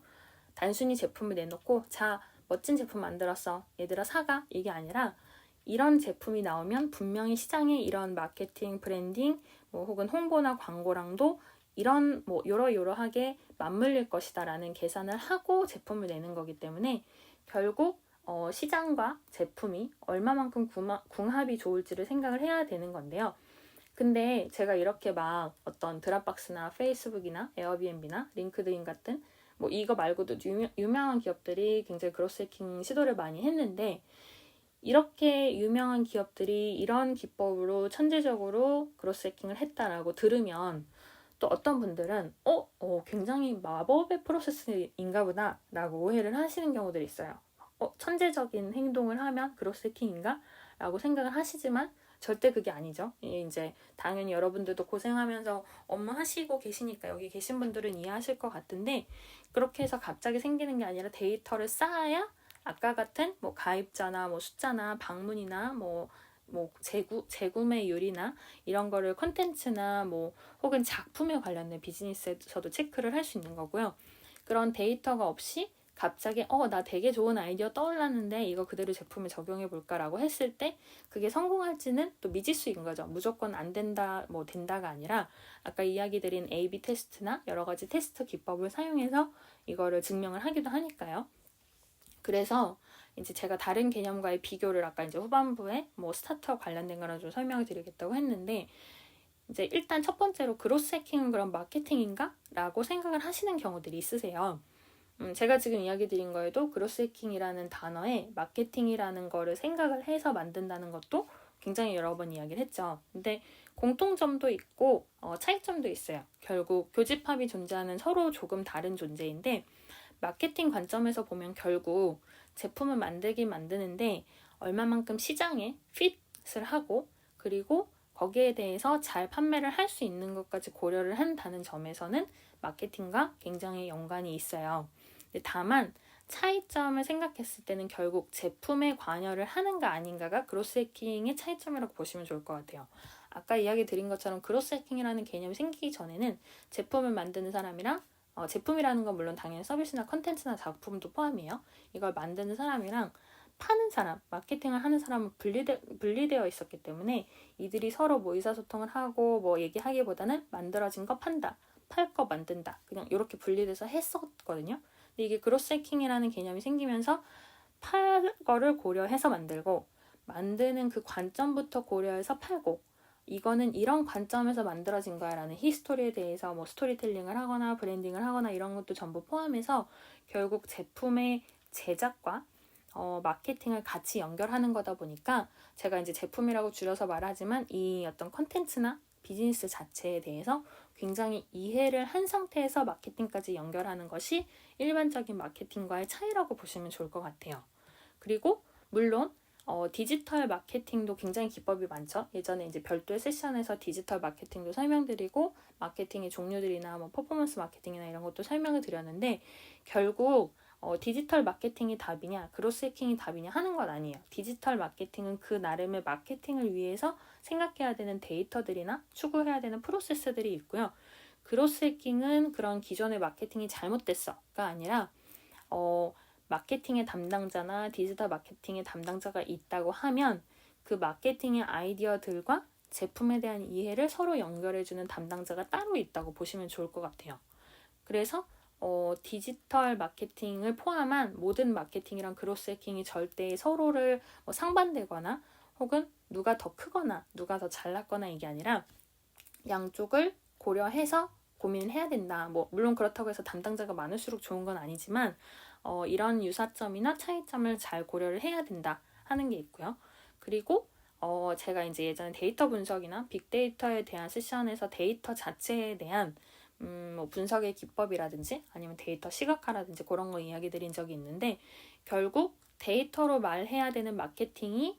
단순히 제품을 내놓고 자, 멋진 제품 만들었어, 얘들아 사가, 이게 아니라 이런 제품이 나오면 분명히 시장에 이런 마케팅, 브랜딩, 혹은 홍보나 광고랑도 이런 요러요러하게 맞물릴 것이다라는 계산을 하고 제품을 내는 거기 때문에 결국 시장과 제품이 얼마만큼 궁합이 좋을지를 생각을 해야 되는 건데요. 근데 제가 이렇게 막 어떤 드랍박스나 페이스북이나 에어비앤비나 링크드인 같은 이거 말고도 유명한 기업들이 굉장히 그로스 해킹 시도를 많이 했는데, 이렇게 유명한 기업들이 이런 기법으로 천재적으로 그로스 해킹을 했다라고 들으면 또 어떤 분들은 굉장히 마법의 프로세스인가 보다 라고 오해를 하시는 경우들이 있어요. 천재적인 행동을 하면 그로스 해킹인가? 라고 생각을 하시지만 절대 그게 아니죠. 이제 당연히 여러분들도 고생하면서 업무하시고 계시니까 여기 계신 분들은 이해하실 것 같은데, 그렇게 해서 갑자기 생기는 게 아니라 데이터를 쌓아야 아까 같은 가입자나 숫자나 방문이나 재구매율이나 이런 거를 콘텐츠나 혹은 작품에 관련된 비즈니스에서도 체크를 할 수 있는 거고요. 그런 데이터가 없이 갑자기 나 되게 좋은 아이디어 떠올랐는데 이거 그대로 제품에 적용해 볼까라고 했을 때 그게 성공할지는 또 미지수인 거죠. 무조건 안 된다, 된다가 아니라 아까 이야기 드린 A/B 테스트나 여러 가지 테스트 기법을 사용해서 이거를 증명을 하기도 하니까요. 그래서 이제 제가 다른 개념과의 비교를 아까 이제 후반부에 스타트업 관련된 거랑 좀 설명을 드리겠다고 했는데, 이제 일단 첫 번째로 그로스 해킹은 그럼 마케팅인가? 라고 생각을 하시는 경우들이 있으세요. 제가 지금 이야기 드린 거에도 그로스 해킹이라는 단어에 마케팅이라는 거를 생각을 해서 만든다는 것도 굉장히 여러 번 이야기를 했죠. 근데 공통점도 있고 차이점도 있어요. 결국 교집합이 존재하는 서로 조금 다른 존재인데, 마케팅 관점에서 보면 결국 제품을 만들긴 만드는데 얼마만큼 시장에 핏을 하고 그리고 거기에 대해서 잘 판매를 할 수 있는 것까지 고려를 한다는 점에서는 마케팅과 굉장히 연관이 있어요. 다만 차이점을 생각했을 때는 결국 제품에 관여를 하는가 아닌가가 그로스 해킹의 차이점이라고 보시면 좋을 것 같아요. 아까 이야기 드린 것처럼 그로스 해킹이라는 개념이 생기기 전에는 제품을 만드는 사람이랑 제품이라는 건 물론 당연히 서비스나 컨텐츠나 작품도 포함이에요. 이걸 만드는 사람이랑 파는 사람, 마케팅을 하는 사람은 분리되어 있었기 때문에 이들이 서로 의사소통을 하고 얘기하기보다는 만들어진 거 판다, 팔 거 만든다, 그냥 이렇게 분리돼서 했었거든요. 근데 이게 그로스 해킹이라는 개념이 생기면서 팔 거를 고려해서 만들고, 만드는 그 관점부터 고려해서 팔고, 이거는 이런 관점에서 만들어진 거야 라는 히스토리에 대해서 스토리텔링을 하거나 브랜딩을 하거나 이런 것도 전부 포함해서 결국 제품의 제작과 마케팅을 같이 연결하는 거다 보니까 제가 이제 제품이라고 줄여서 말하지만 이 어떤 컨텐츠나 비즈니스 자체에 대해서 굉장히 이해를 한 상태에서 마케팅까지 연결하는 것이 일반적인 마케팅과의 차이라고 보시면 좋을 것 같아요. 그리고 물론 디지털 마케팅도 굉장히 기법이 많죠. 예전에 이제 별도의 세션에서 디지털 마케팅도 설명드리고 마케팅의 종류들이나 퍼포먼스 마케팅이나 이런 것도 설명을 드렸는데, 결국 디지털 마케팅이 답이냐, 그로스 해킹이 답이냐 하는 건 아니에요. 디지털 마케팅은 그 나름의 마케팅을 위해서 생각해야 되는 데이터들이나 추구해야 되는 프로세스들이 있고요. 그로스 해킹은 그런 기존의 마케팅이 잘못됐어가 아니라 마케팅의 담당자나 디지털 마케팅의 담당자가 있다고 하면 그 마케팅의 아이디어들과 제품에 대한 이해를 서로 연결해주는 담당자가 따로 있다고 보시면 좋을 것 같아요. 그래서 디지털 마케팅을 포함한 모든 마케팅이랑 그로스 해킹이 절대 서로를 상반되거나 혹은 누가 더 크거나 누가 더 잘났거나 이게 아니라 양쪽을 고려해서 고민을 해야 된다. 물론 그렇다고 해서 담당자가 많을수록 좋은 건 아니지만 이런 유사점이나 차이점을 잘 고려를 해야 된다 하는 게 있고요. 그리고 제가 이제 예전에 데이터 분석이나 빅데이터에 대한 세션에서 데이터 자체에 대한 분석의 기법이라든지 아니면 데이터 시각화라든지 그런 거 이야기 드린 적이 있는데 결국 데이터로 말해야 되는 마케팅이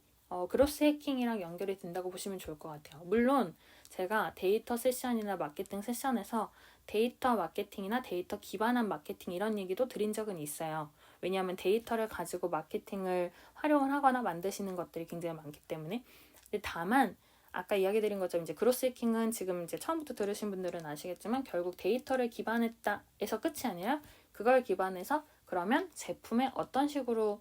그로스 해킹이랑 연결이 된다고 보시면 좋을 것 같아요. 물론 제가 데이터 세션이나 마케팅 세션에서 데이터 마케팅이나 데이터 기반한 마케팅 이런 얘기도 드린 적은 있어요. 왜냐하면 데이터를 가지고 마케팅을 활용을 하거나 만드시는 것들이 굉장히 많기 때문에. 근데 다만 아까 이야기 드린 것처럼 이제 그로스 해킹은 지금 이제 처음부터 들으신 분들은 아시겠지만 결국 데이터를 기반했다 에서 끝이 아니라 그걸 기반해서 그러면 제품에 어떤 식으로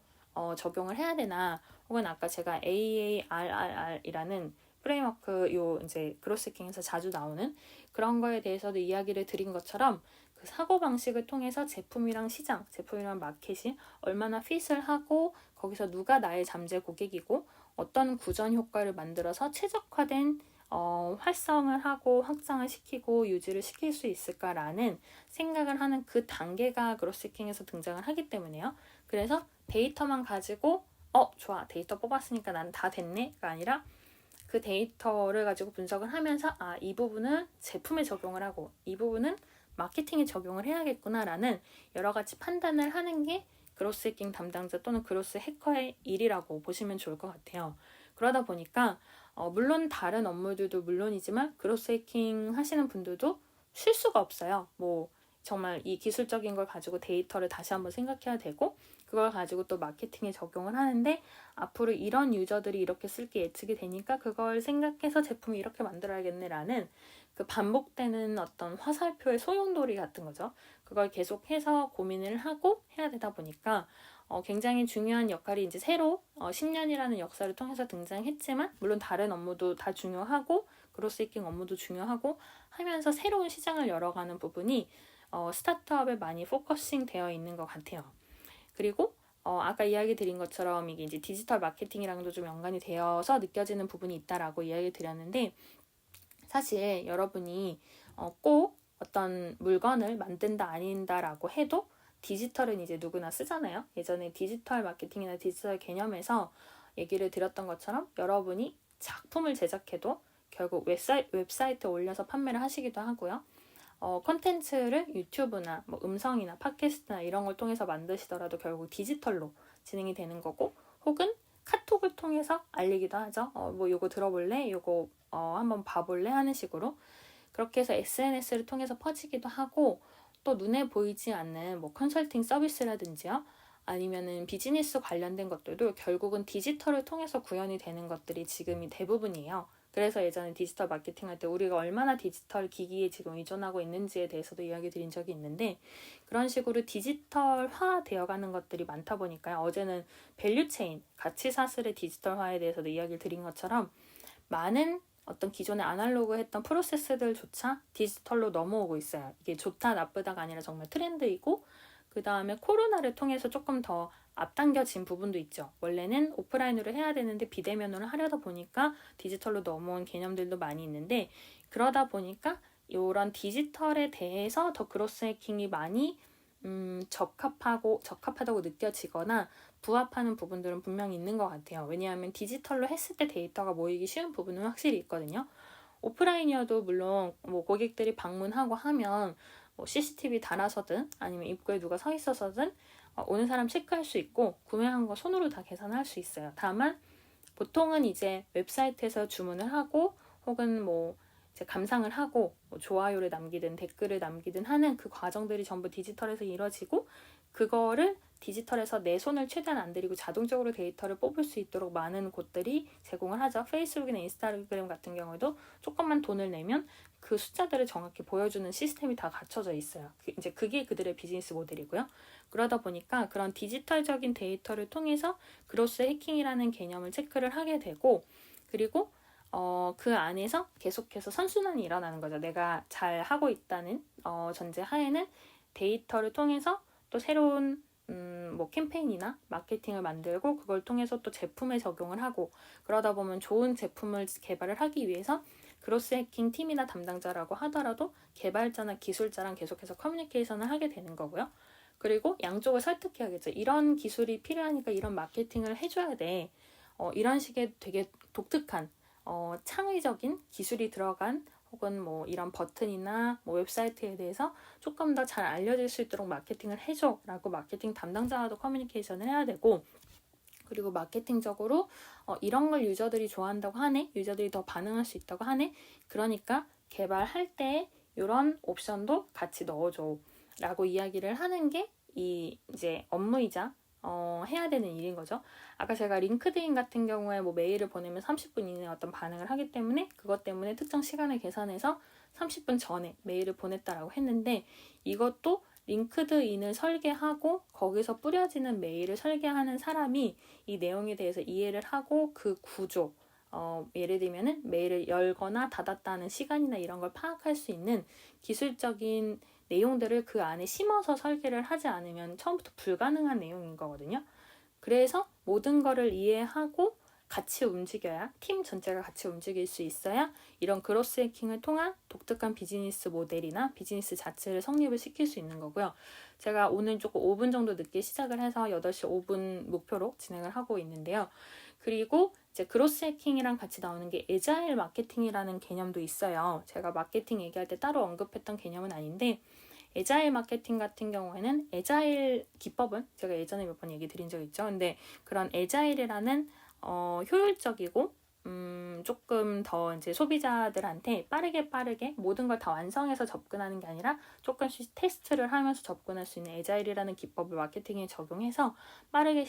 적용을 해야 되나 혹은 아까 제가 AARRR이라는 프레임워크 이제 그로스 해킹에서 자주 나오는 그런 거에 대해서도 이야기를 드린 것처럼 그 사고방식을 통해서 제품이랑 시장, 제품이랑 마켓이 얼마나 핏을 하고 거기서 누가 나의 잠재 고객이고 어떤 구전 효과를 만들어서 최적화된 활성을 하고 확장을 시키고 유지를 시킬 수 있을까라는 생각을 하는 그 단계가 그로스 해킹에서 등장을 하기 때문에요. 그래서 데이터만 가지고 좋아 데이터 뽑았으니까 난 다 됐네가 아니라 그 데이터를 가지고 분석을 하면서 이 부분은 제품에 적용을 하고 이 부분은 마케팅에 적용을 해야겠구나라는 여러 가지 판단을 하는 게 그로스 해킹 담당자 또는 그로스 해커의 일이라고 보시면 좋을 것 같아요. 그러다 보니까 물론 다른 업무들도 물론이지만 그로스 해킹 하시는 분들도 쉴 수가 없어요. 정말 이 기술적인 걸 가지고 데이터를 다시 한번 생각해야 되고 그걸 가지고 또 마케팅에 적용을 하는데 앞으로 이런 유저들이 이렇게 쓸 게 예측이 되니까 그걸 생각해서 제품을 이렇게 만들어야겠네라는 그 반복되는 어떤 화살표의 소용돌이 같은 거죠. 그걸 계속해서 고민을 하고 해야 되다 보니까 굉장히 중요한 역할이 이제 새로 10년이라는 역사를 통해서 등장했지만 물론 다른 업무도 다 중요하고 그로스 해킹 업무도 중요하고 하면서 새로운 시장을 열어가는 부분이 스타트업에 많이 포커싱 되어 있는 것 같아요. 그리고 아까 이야기 드린 것처럼 이게 이제 디지털 마케팅이랑도 좀 연관이 되어서 느껴지는 부분이 있다라고 이야기 드렸는데 사실 여러분이 꼭 어떤 물건을 만든다 아닌다라고 해도 디지털은 이제 누구나 쓰잖아요. 예전에 디지털 마케팅이나 디지털 개념에서 얘기를 드렸던 것처럼 여러분이 작품을 제작해도 결국 웹사이트에 올려서 판매를 하시기도 하고요. 콘텐츠를 유튜브나 음성이나 팟캐스트나 이런 걸 통해서 만드시더라도 결국 디지털로 진행이 되는 거고 혹은 카톡을 통해서 알리기도 하죠. 요거 들어볼래? 요거 한번 봐볼래? 하는 식으로 그렇게 해서 SNS를 통해서 퍼지기도 하고 또 눈에 보이지 않는 컨설팅 서비스라든지요. 아니면은 비즈니스 관련된 것들도 결국은 디지털을 통해서 구현이 되는 것들이 지금이 대부분이에요. 그래서 예전에 디지털 마케팅 할 때 우리가 얼마나 디지털 기기에 지금 의존하고 있는지에 대해서도 이야기 드린 적이 있는데 그런 식으로 디지털화 되어가는 것들이 많다 보니까요. 어제는 밸류체인, 가치사슬의 디지털화에 대해서도 이야기를 드린 것처럼 많은 어떤 기존의 아날로그 했던 프로세스들조차 디지털로 넘어오고 있어요. 이게 좋다 나쁘다가 아니라 정말 트렌드이고 그 다음에 코로나를 통해서 조금 더 앞당겨진 부분도 있죠. 원래는 오프라인으로 해야 되는데 비대면으로 하려다 보니까 디지털로 넘어온 개념들도 많이 있는데 그러다 보니까 이런 디지털에 대해서 더 그로스 해킹이 많이 적합하다고 느껴지거나 부합하는 부분들은 분명히 있는 것 같아요. 왜냐하면 디지털로 했을 때 데이터가 모이기 쉬운 부분은 확실히 있거든요. 오프라인이어도 물론 고객들이 방문하고 하면 CCTV 달아서든 아니면 입구에 누가 서 있어서든 오는 사람 체크할 수 있고 구매한 거 손으로 다 계산할 수 있어요. 다만 보통은 이제 웹사이트에서 주문을 하고 혹은 이제 감상을 하고 좋아요를 남기든 댓글을 남기든 하는 그 과정들이 전부 디지털에서 이루어지고 그거를 디지털에서 내 손을 최대한 안 들이고 자동적으로 데이터를 뽑을 수 있도록 많은 곳들이 제공을 하죠. 페이스북이나 인스타그램 같은 경우에도 조금만 돈을 내면 그 숫자들을 정확히 보여주는 시스템이 다 갖춰져 있어요. 이제 그게 그들의 비즈니스 모델이고요. 그러다 보니까 그런 디지털적인 데이터를 통해서 그로스 해킹이라는 개념을 체크를 하게 되고, 그리고 그 안에서 계속해서 선순환이 일어나는 거죠. 내가 잘 하고 있다는 전제 하에는 데이터를 통해서 또 새로운 뭐 캠페인이나 마케팅을 만들고 그걸 통해서 또 제품에 적용을 하고, 그러다 보면 좋은 제품을 개발을 하기 위해서 그로스 해킹 팀이나 담당자라고 하더라도 개발자나 기술자랑 계속해서 커뮤니케이션을 하게 되는 거고요. 그리고 양쪽을 설득해야겠죠. 이런 기술이 필요하니까 이런 마케팅을 해줘야 돼. 이런 식의 되게 독특한 창의적인 기술이 들어간 혹은 뭐 이런 버튼이나 뭐 웹사이트에 대해서 조금 더 잘 알려질 수 있도록 마케팅을 해줘 라고 마케팅 담당자와도 커뮤니케이션을 해야 되고, 그리고 마케팅적으로 이런 걸 유저들이 좋아한다고 하네, 유저들이 더 반응할 수 있다고 하네, 그러니까 개발할 때 이런 옵션도 같이 넣어줘 라고 이야기를 하는 게 이제 업무이자 해야 되는 일인 거죠. 아까 제가 링크드인 같은 경우에 뭐 메일을 보내면 30분 이내에 어떤 반응을 하기 때문에 그것 때문에 특정 시간을 계산해서 30분 전에 메일을 보냈다라고 했는데, 이것도 링크드인을 설계하고 거기서 뿌려지는 메일을 설계하는 사람이 이 내용에 대해서 이해를 하고 그 구조, 예를 들면은 메일을 열거나 닫았다는 시간이나 이런 걸 파악할 수 있는 기술적인 내용들을 그 안에 심어서 설계를 하지 않으면 처음부터 불가능한 내용인 거거든요. 그래서 모든 거를 이해하고 같이 움직여야, 팀 전체가 같이 움직일 수 있어야 이런 그로스 해킹을 통한 독특한 비즈니스 모델이나 비즈니스 자체를 성립을 시킬 수 있는 거고요. 제가 오늘 조금 5분 정도 늦게 시작을 해서 8시 5분 목표로 진행을 하고 있는데요. 그리고 이제 그로스 해킹이랑 같이 나오는 게 애자일 마케팅이라는 개념도 있어요. 제가 마케팅 얘기할 때 따로 언급했던 개념은 아닌데, 애자일 마케팅 같은 경우에는 애자일 기법은 제가 예전에 몇 번 얘기 드린 적 있죠. 근데 그런 애자일이라는 효율적이고 조금 더 이제 소비자들한테 빠르게 모든 걸 다 완성해서 접근하는 게 아니라 조금씩 테스트를 하면서 접근할 수 있는 애자일이라는 기법을 마케팅에 적용해서 빠르게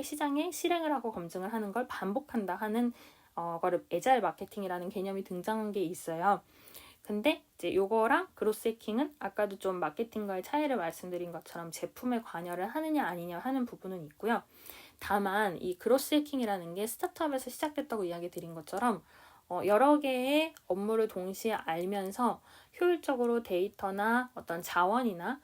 시장에 실행을 하고 검증을 하는 걸 반복한다 하는 거를 애자일 마케팅이라는 개념이 등장한 게 있어요. 근데 이제 요거랑 그로스 해킹은 아까도 좀 마케팅과의 차이를 말씀드린 것처럼 제품에 관여를 하느냐 아니냐 하는 부분은 있고요. 다만 이 그로스 해킹이라는 게 스타트업에서 시작됐다고 이야기 드린 것처럼 여러 개의 업무를 동시에 알면서 효율적으로 데이터나 어떤 자원이나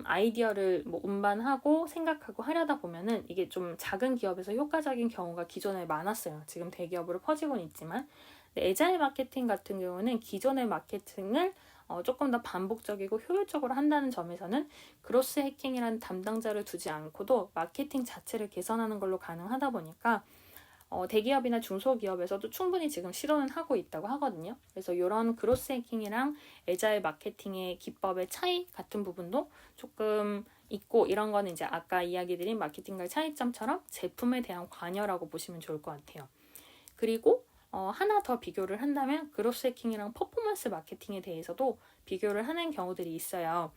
아이디어를 뭐 운반하고 생각하고 하려다 보면은 이게 좀 작은 기업에서 효과적인 경우가 기존에 많았어요. 지금 대기업으로 퍼지고는 있지만, 애자일 마케팅 같은 경우는 기존의 마케팅을 조금 더 반복적이고 효율적으로 한다는 점에서는 그로스 해킹이라는 담당자를 두지 않고도 마케팅 자체를 개선하는 걸로 가능하다 보니까 대기업이나 중소기업에서도 충분히 지금 시도는 하고 있다고 하거든요. 그래서 이런 그로스 해킹이랑 애자일 마케팅의 기법의 차이 같은 부분도 조금 있고, 이런 거는 이제 아까 이야기 드린 마케팅과의 차이점처럼 제품에 대한 관여라고 보시면 좋을 것 같아요. 그리고 하나 더 비교를 한다면 그로스 해킹이랑 퍼포먼스 마케팅에 대해서도 비교를 하는 경우들이 있어요.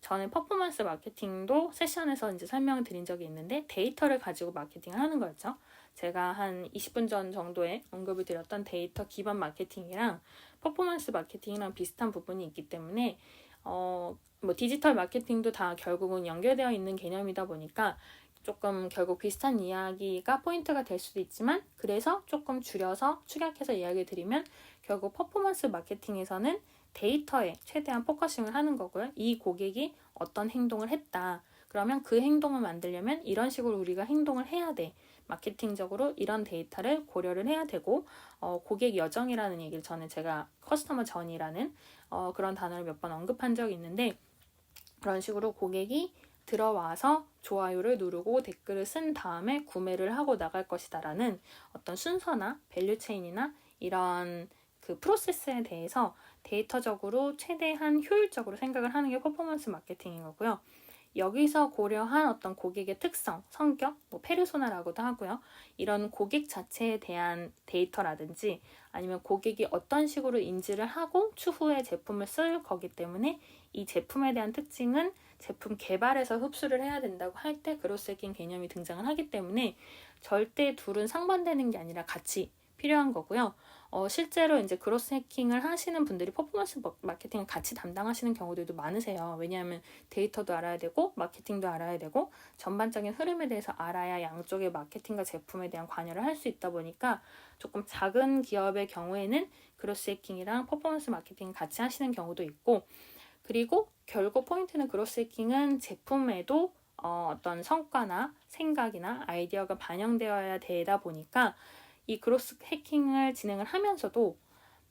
저는 퍼포먼스 마케팅도 세션에서 이제 설명을 드린 적이 있는데 데이터를 가지고 마케팅을 하는 거였죠. 제가 한 20분 전 정도에 언급을 드렸던 데이터 기반 마케팅이랑 퍼포먼스 마케팅이랑 비슷한 부분이 있기 때문에 뭐 디지털 마케팅도 다 결국은 연결되어 있는 개념이다 보니까 조금 결국 비슷한 이야기가 포인트가 될 수도 있지만, 그래서 조금 줄여서 축약해서 이야기 드리면 결국 퍼포먼스 마케팅에서는 데이터에 최대한 포커싱을 하는 거고요. 이 고객이 어떤 행동을 했다. 그러면 그 행동을 만들려면 이런 식으로 우리가 행동을 해야 돼. 마케팅적으로 이런 데이터를 고려를 해야 되고, 고객 여정이라는 얘기를 전에 제가 커스터머 전이라는 그런 단어를 몇 번 언급한 적이 있는데, 그런 식으로 고객이 들어와서 좋아요를 누르고 댓글을 쓴 다음에 구매를 하고 나갈 것이다 라는 어떤 순서나 밸류 체인이나 이런 그 프로세스에 대해서 데이터적으로 최대한 효율적으로 생각을 하는 게 퍼포먼스 마케팅인 거고요. 여기서 고려한 어떤 고객의 특성, 성격, 뭐 페르소나라고도 하고요. 이런 고객 자체에 대한 데이터라든지 아니면 고객이 어떤 식으로 인지를 하고 추후에 제품을 쓸 거기 때문에 이 제품에 대한 특징은 제품 개발에서 흡수를 해야 된다고 할 때 그로스 해킹 개념이 등장을 하기 때문에 절대 둘은 상반되는 게 아니라 같이 필요한 거고요. 실제로 이제 그로스 해킹을 하시는 분들이 퍼포먼스 마케팅을 같이 담당하시는 경우들도 많으세요. 왜냐하면 데이터도 알아야 되고 마케팅도 알아야 되고 전반적인 흐름에 대해서 알아야 양쪽의 마케팅과 제품에 대한 관여를 할 수 있다 보니까 조금 작은 기업의 경우에는 그로스 해킹이랑 퍼포먼스 마케팅 같이 하시는 경우도 있고, 그리고 결국 포인트는 그로스 해킹은 제품에도 어떤 성과나 생각이나 아이디어가 반영되어야 되다 보니까 이 그로스 해킹을 진행을 하면서도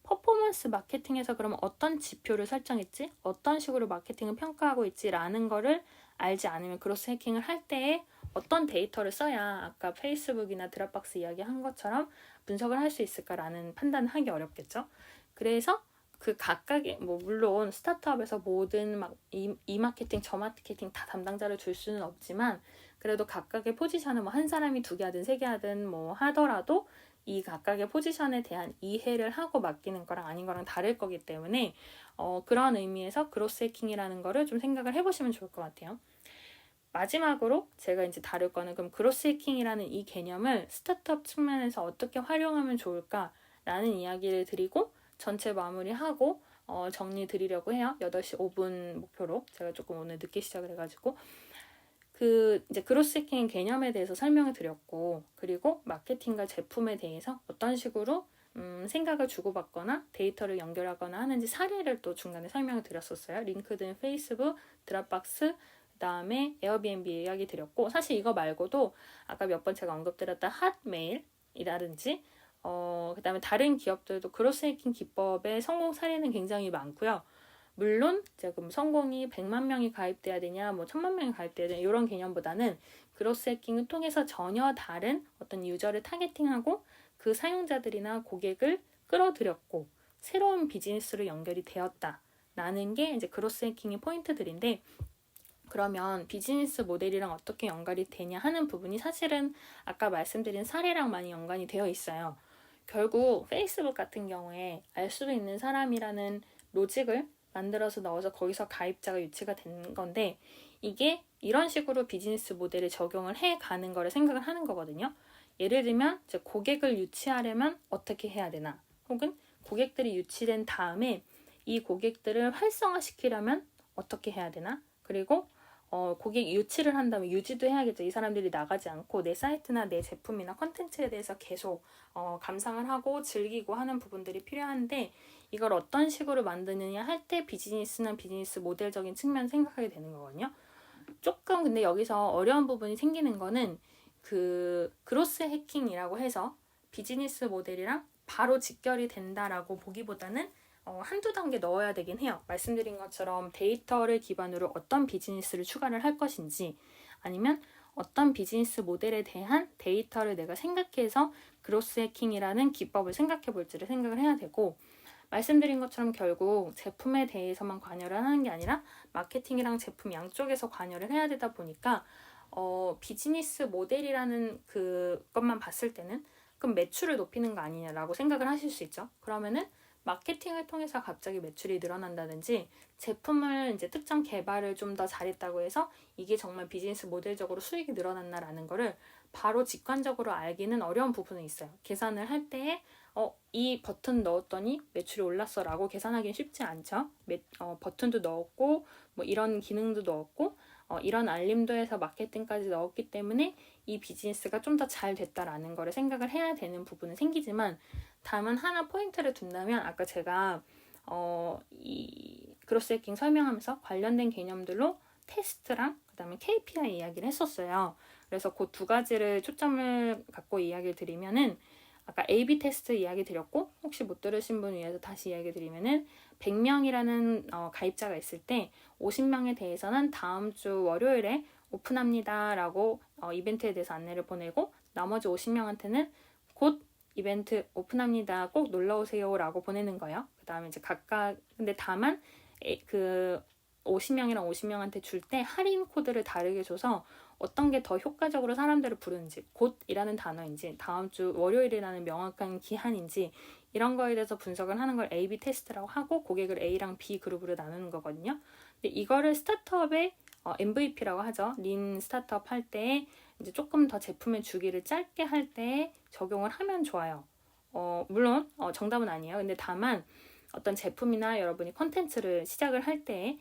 퍼포먼스 마케팅에서 그러면 어떤 지표를 설정했지? 어떤 식으로 마케팅을 평가하고 있지라는 거를 알지 않으면 그로스 해킹을 할 때에 어떤 데이터를 써야 아까 페이스북이나 드랍박스 이야기한 것처럼 분석을 할 수 있을까라는 판단을 하기 어렵겠죠. 그래서 그 각각의 뭐 물론 스타트업에서 모든 막 이 마케팅 저 마케팅 다 담당자를 줄 수는 없지만 그래도 각각의 포지션을 뭐 한 사람이 2개 하든 3개 하든 뭐 하더라도 이 각각의 포지션에 대한 이해를 하고 맡기는 거랑 아닌 거랑 다를 거기 때문에 그런 의미에서 그로스 해킹이라는 거를 좀 생각을 해보시면 좋을 것 같아요. 마지막으로 제가 이제 다룰 거는 그럼 그로스 해킹이라는 이 개념을 스타트업 측면에서 어떻게 활용하면 좋을까라는 이야기를 드리고 전체 마무리하고 정리 드리려고 해요. 8시 5분 목표로. 제가 조금 오늘 늦게 시작을 해가지고 이제 그로스 해킹 개념에 대해서 설명을 드렸고, 그리고 마케팅과 제품에 대해서 어떤 식으로 생각을 주고받거나 데이터를 연결하거나 하는지 사례를 또 중간에 설명을 드렸었어요. 링크드인, 페이스북, 드랍박스, 그다음에 에어비앤비 이야기 드렸고, 사실 이거 말고도 아까 몇 번 제가 언급드렸던 핫메일이라든지 그다음에 다른 기업들도 그로스 해킹 기법의 성공 사례는 굉장히 많고요. 물론 지금 성공이 100만 명이 가입돼야 되냐, 뭐 1000만 명이 가입돼야 되냐 이런 개념보다는 그로스 해킹을 통해서 전혀 다른 어떤 유저를 타겟팅하고 그 사용자들이나 고객을 끌어들였고 새로운 비즈니스로 연결이 되었다라는 게 이제 그로스 해킹의 포인트들인데, 그러면 비즈니스 모델이랑 어떻게 연결이 되냐 하는 부분이 사실은 아까 말씀드린 사례랑 많이 연관이 되어 있어요. 결국 페이스북 같은 경우에 알 수도 있는 사람이라는 로직을 만들어서 넣어서 거기서 가입자가 유치가 된 건데, 이게 이런 식으로 비즈니스 모델에 적용을 해가는 거를 생각을 하는 거거든요. 예를 들면 이제 고객을 유치하려면 어떻게 해야 되나, 혹은 고객들이 유치된 다음에 이 고객들을 활성화시키려면 어떻게 해야 되나, 그리고 고객 유치를 한 다음에 유지도 해야겠죠. 이 사람들이 나가지 않고 내 사이트나 내 제품이나 컨텐츠에 대해서 계속 감상을 하고 즐기고 하는 부분들이 필요한데, 이걸 어떤 식으로 만드느냐 할 때 비즈니스나 비즈니스 모델적인 측면 생각하게 되는 거거든요. 조금 근데 여기서 어려운 부분이 생기는 거는 그 그로스 해킹이라고 해서 비즈니스 모델이랑 바로 직결이 된다라고 보기보다는 한두 단계 넣어야 되긴 해요. 말씀드린 것처럼 데이터를 기반으로 어떤 비즈니스를 추가를 할 것인지, 아니면 어떤 비즈니스 모델에 대한 데이터를 내가 생각해서 그로스 해킹이라는 기법을 생각해 볼지를 생각을 해야 되고, 말씀드린 것처럼 결국 제품에 대해서만 관여를 하는 게 아니라 마케팅이랑 제품 양쪽에서 관여를 해야 되다 보니까 비즈니스 모델이라는 그것만 봤을 때는 그럼 매출을 높이는 거 아니냐라고 생각을 하실 수 있죠. 그러면은 마케팅을 통해서 갑자기 매출이 늘어난다든지 제품을 이제 특정 개발을 좀 더 잘했다고 해서 이게 정말 비즈니스 모델적으로 수익이 늘어났나라는 거를 바로 직관적으로 알기는 어려운 부분은 있어요. 계산을 할 때에 이 버튼 넣었더니 매출이 올랐어 라고 계산하기는 쉽지 않죠. 버튼도 넣었고 뭐 이런 기능도 넣었고 이런 알림도 해서 마케팅까지 넣었기 때문에 이 비즈니스가 좀 더 잘 됐다라는 거를 생각을 해야 되는 부분은 생기지만, 다만 하나 포인트를 둔다면 아까 제가 이 그로스 해킹 설명하면서 관련된 개념들로 테스트랑 그다음에 KPI 이야기를 했었어요. 그래서 그 두 가지를 초점을 갖고 이야기를 드리면은, 아까 A/B 테스트 이야기 드렸고, 혹시 못 들으신 분 위해서 다시 이야기 드리면은 100명이라는 가입자가 있을 때 50명에 대해서는 다음 주 월요일에 오픈합니다 라고 이벤트에 대해서 안내를 보내고, 나머지 50명한테는 곧 이벤트 오픈합니다 꼭 놀러오세요 라고 보내는 거예요. 그 다음에 이제 각각, 근데 다만 50명이랑 50명한테 줄 때 할인 코드를 다르게 줘서 어떤 게 더 효과적으로 사람들을 부르는지, 곧이라는 단어인지, 다음 주 월요일이라는 명확한 기한인지 이런 거에 대해서 분석을 하는 걸 A/B 테스트라고 하고 고객을 A랑 B 그룹으로 나누는 거거든요. 근데 이거를 스타트업의 MVP라고 하죠. 린 스타트업 할 때 이제 조금 더 제품의 주기를 짧게 할 때 적용을 하면 좋아요. 물론 정답은 아니에요. 근데 다만 어떤 제품이나 여러분이 컨텐츠를 시작을 할 때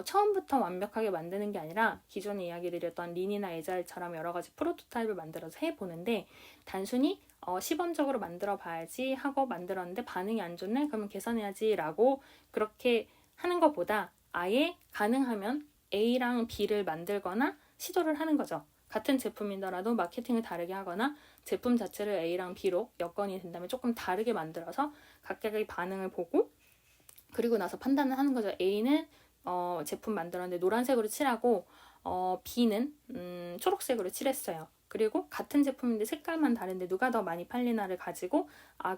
처음부터 완벽하게 만드는 게 아니라 기존에 이야기 드렸던 린이나 에자일처럼 여러 가지 프로토타입을 만들어서 해보는데 단순히 시범적으로 만들어 봐야지 하고 만들었는데 반응이 안 좋네? 그러면 개선해야지 라고 그렇게 하는 것보다 아예 가능하면 A랑 B를 만들거나 시도를 하는 거죠. 같은 제품이더라도 마케팅을 다르게 하거나 제품 자체를 A랑 B로 여건이 된다면 조금 다르게 만들어서 각각의 반응을 보고 그리고 나서 판단을 하는 거죠. A는 제품 만들었는데 노란색으로 칠하고 B는 초록색으로 칠했어요. 그리고 같은 제품인데 색깔만 다른데 누가 더 많이 팔리나를 가지고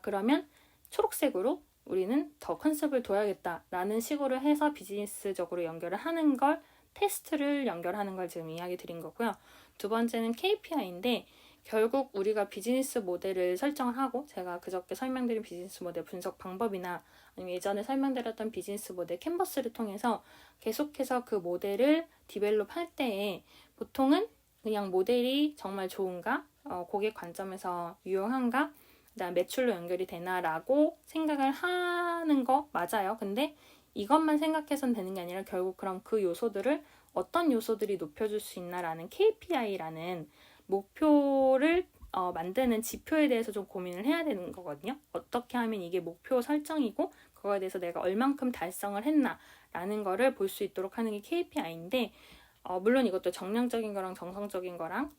그러면 초록색으로 우리는 더 컨셉을 둬야겠다라는 식으로 해서 비즈니스적으로 연결을 하는 걸 테스트를 연결하는 걸 지금 이야기 드린 거고요. 두 번째는 KPI인데 결국 우리가 비즈니스 모델을 설정을 하고 제가 그저께 설명드린 비즈니스 모델 분석 방법이나 아니면 예전에 설명드렸던 비즈니스 모델 캔버스를 통해서 계속해서 그 모델을 디벨롭 할 때에 보통은 그냥 모델이 정말 좋은가, 고객 관점에서 유용한가, 그다음 매출로 연결이 되나라고 생각을 하는 거 맞아요. 근데 이것만 생각해서는 되는 게 아니라 결국 그럼 그 요소들을 어떤 요소들이 높여줄 수 있나라는 KPI라는 목표를 만드는 지표에 대해서 좀 고민을 해야 되는 거거든요. 어떻게 하면 이게 목표 설정이고 그거에 대해서 내가 얼만큼 달성을 했나라는 거를 볼 수 있도록 하는 게 KPI인데 물론 이것도 정량적인 거랑 정성적인 거랑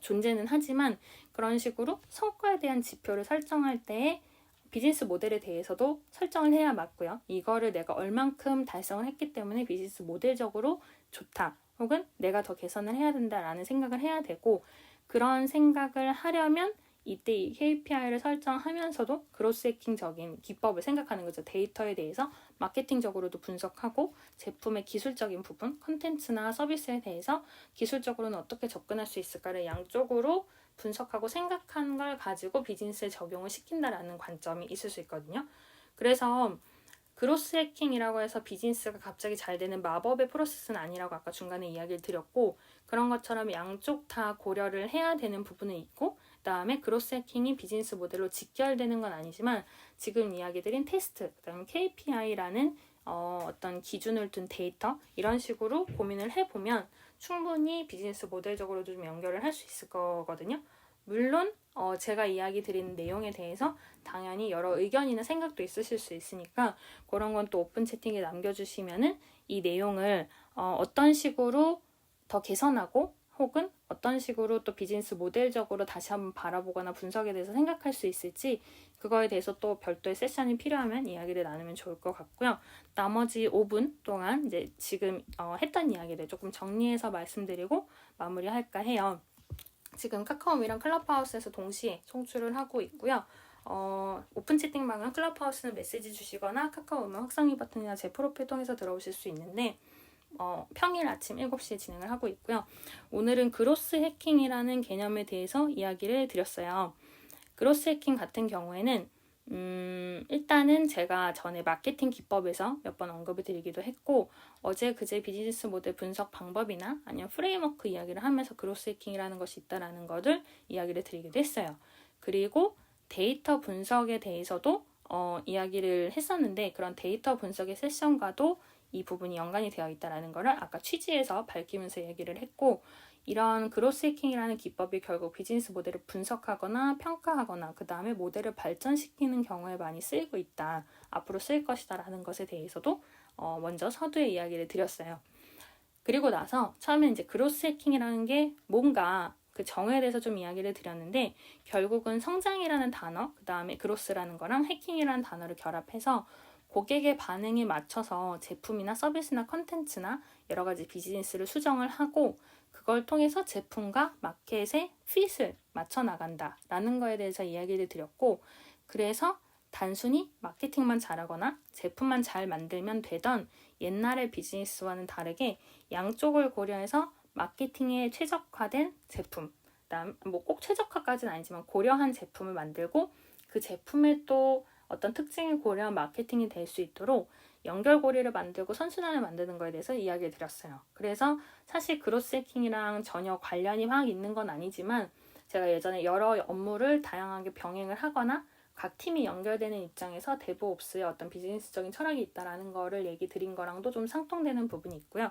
존재는 하지만 그런 식으로 성과에 대한 지표를 설정할 때 비즈니스 모델에 대해서도 설정을 해야 맞고요. 이거를 내가 얼만큼 달성을 했기 때문에 비즈니스 모델적으로 좋다. 혹은 내가 더 개선을 해야 된다라는 생각을 해야 되고 그런 생각을 하려면 이때 이 KPI를 설정하면서도 그로스 해킹적인 기법을 생각하는 거죠. 데이터에 대해서 마케팅적으로도 분석하고 제품의 기술적인 부분, 컨텐츠나 서비스에 대해서 기술적으로는 어떻게 접근할 수 있을까를 양쪽으로 분석하고 생각하는 걸 가지고 비즈니스에 적용을 시킨다라는 관점이 있을 수 있거든요. 그래서 그로스 해킹이라고 해서 비즈니스가 갑자기 잘 되는 마법의 프로세스는 아니라고 아까 중간에 이야기를 드렸고 그런 것처럼 양쪽 다 고려를 해야 되는 부분은 있고 그다음에 그로스 해킹이 비즈니스 모델로 직결되는 건 아니지만 지금 이야기 드린 테스트, 그다음에 KPI라는 어떤 기준을 둔 데이터 이런 식으로 고민을 해보면 충분히 비즈니스 모델적으로도 좀 연결을 할 수 있을 거거든요. 물론 제가 이야기 드리는 내용에 대해서 당연히 여러 의견이나 생각도 있으실 수 있으니까 그런 건 또 오픈 채팅에 남겨주시면은 이 내용을 어떤 식으로 더 개선하고 혹은 어떤 식으로 또 비즈니스 모델적으로 다시 한번 바라보거나 분석에 대해서 생각할 수 있을지 그거에 대해서 또 별도의 세션이 필요하면 이야기를 나누면 좋을 것 같고요. 나머지 5분 동안 이제 지금 했던 이야기를 조금 정리해서 말씀드리고 마무리할까 해요. 지금 카카오미랑 클럽하우스에서 동시에 송출을 하고 있고요. 오픈 채팅방은 클럽하우스는 메시지 주시거나 카카오미 확산기 버튼이나 제 프로필 통해서 들어오실 수 있는데 평일 아침 7시에 진행을 하고 있고요. 오늘은 그로스 해킹이라는 개념에 대해서 이야기를 드렸어요. 그로스 해킹 같은 경우에는 일단은 제가 전에 마케팅 기법에서 몇 번 언급을 드리기도 했고 어제 그제 비즈니스 모델 분석 방법이나 아니면 프레임워크 이야기를 하면서 그로스 해킹이라는 것이 있다라는 것을 이야기를 드리기도 했어요. 그리고 데이터 분석에 대해서도 이야기를 했었는데 그런 데이터 분석의 세션과도 이 부분이 연관이 되어 있다는 것을 아까 취지에서 밝히면서 얘기를 했고 이런 그로스 해킹이라는 기법이 결국 비즈니스 모델을 분석하거나 평가하거나 그 다음에 모델을 발전시키는 경우에 많이 쓰이고 있다. 앞으로 쓰일 것이다 라는 것에 대해서도 먼저 서두에 이야기를 드렸어요. 그리고 나서 처음에 이제 그로스 해킹이라는 게 뭔가 그 정의에 대해서 좀 이야기를 드렸는데 결국은 성장이라는 단어, 그 다음에 그로스라는 거랑 해킹이라는 단어를 결합해서 고객의 반응에 맞춰서 제품이나 서비스나 컨텐츠나 여러 가지 비즈니스를 수정을 하고 그걸 통해서 제품과 마켓의 핏을 맞춰 나간다라는 거에 대해서 이야기를 드렸고 그래서 단순히 마케팅만 잘하거나 제품만 잘 만들면 되던 옛날의 비즈니스와는 다르게 양쪽을 고려해서 마케팅에 최적화된 제품, 그다음 뭐 꼭 최적화까지는 아니지만 고려한 제품을 만들고 그 제품에 또 어떤 특징을 고려한 마케팅이 될 수 있도록 연결고리를 만들고 선순환을 만드는 거에 대해서 이야기를 드렸어요. 그래서 사실 그로스 해킹이랑 전혀 관련이 막 있는 건 아니지만 제가 예전에 여러 업무를 다양하게 병행을 하거나 각 팀이 연결되는 입장에서 데브옵스의 어떤 비즈니스적인 철학이 있다라는 거를 얘기 드린 거랑도 좀 상통되는 부분이 있고요.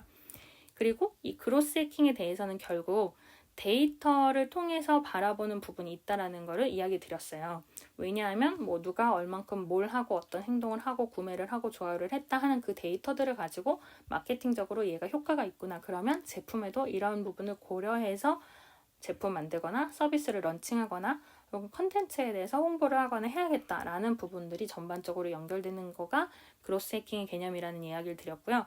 그리고 이 그로스 해킹에 대해서는 결국 데이터를 통해서 바라보는 부분이 있다라는 거를 이야기 드렸어요. 왜냐하면 뭐 누가 얼만큼 뭘 하고 어떤 행동을 하고 구매를 하고 좋아요를 했다 하는 그 데이터들을 가지고 마케팅적으로 얘가 효과가 있구나. 그러면 제품에도 이런 부분을 고려해서 제품 만들거나 서비스를 런칭하거나 혹은 컨텐츠에 대해서 홍보를 하거나 해야겠다라는 부분들이 전반적으로 연결되는 거가 그로스 해킹의 개념이라는 이야기를 드렸고요.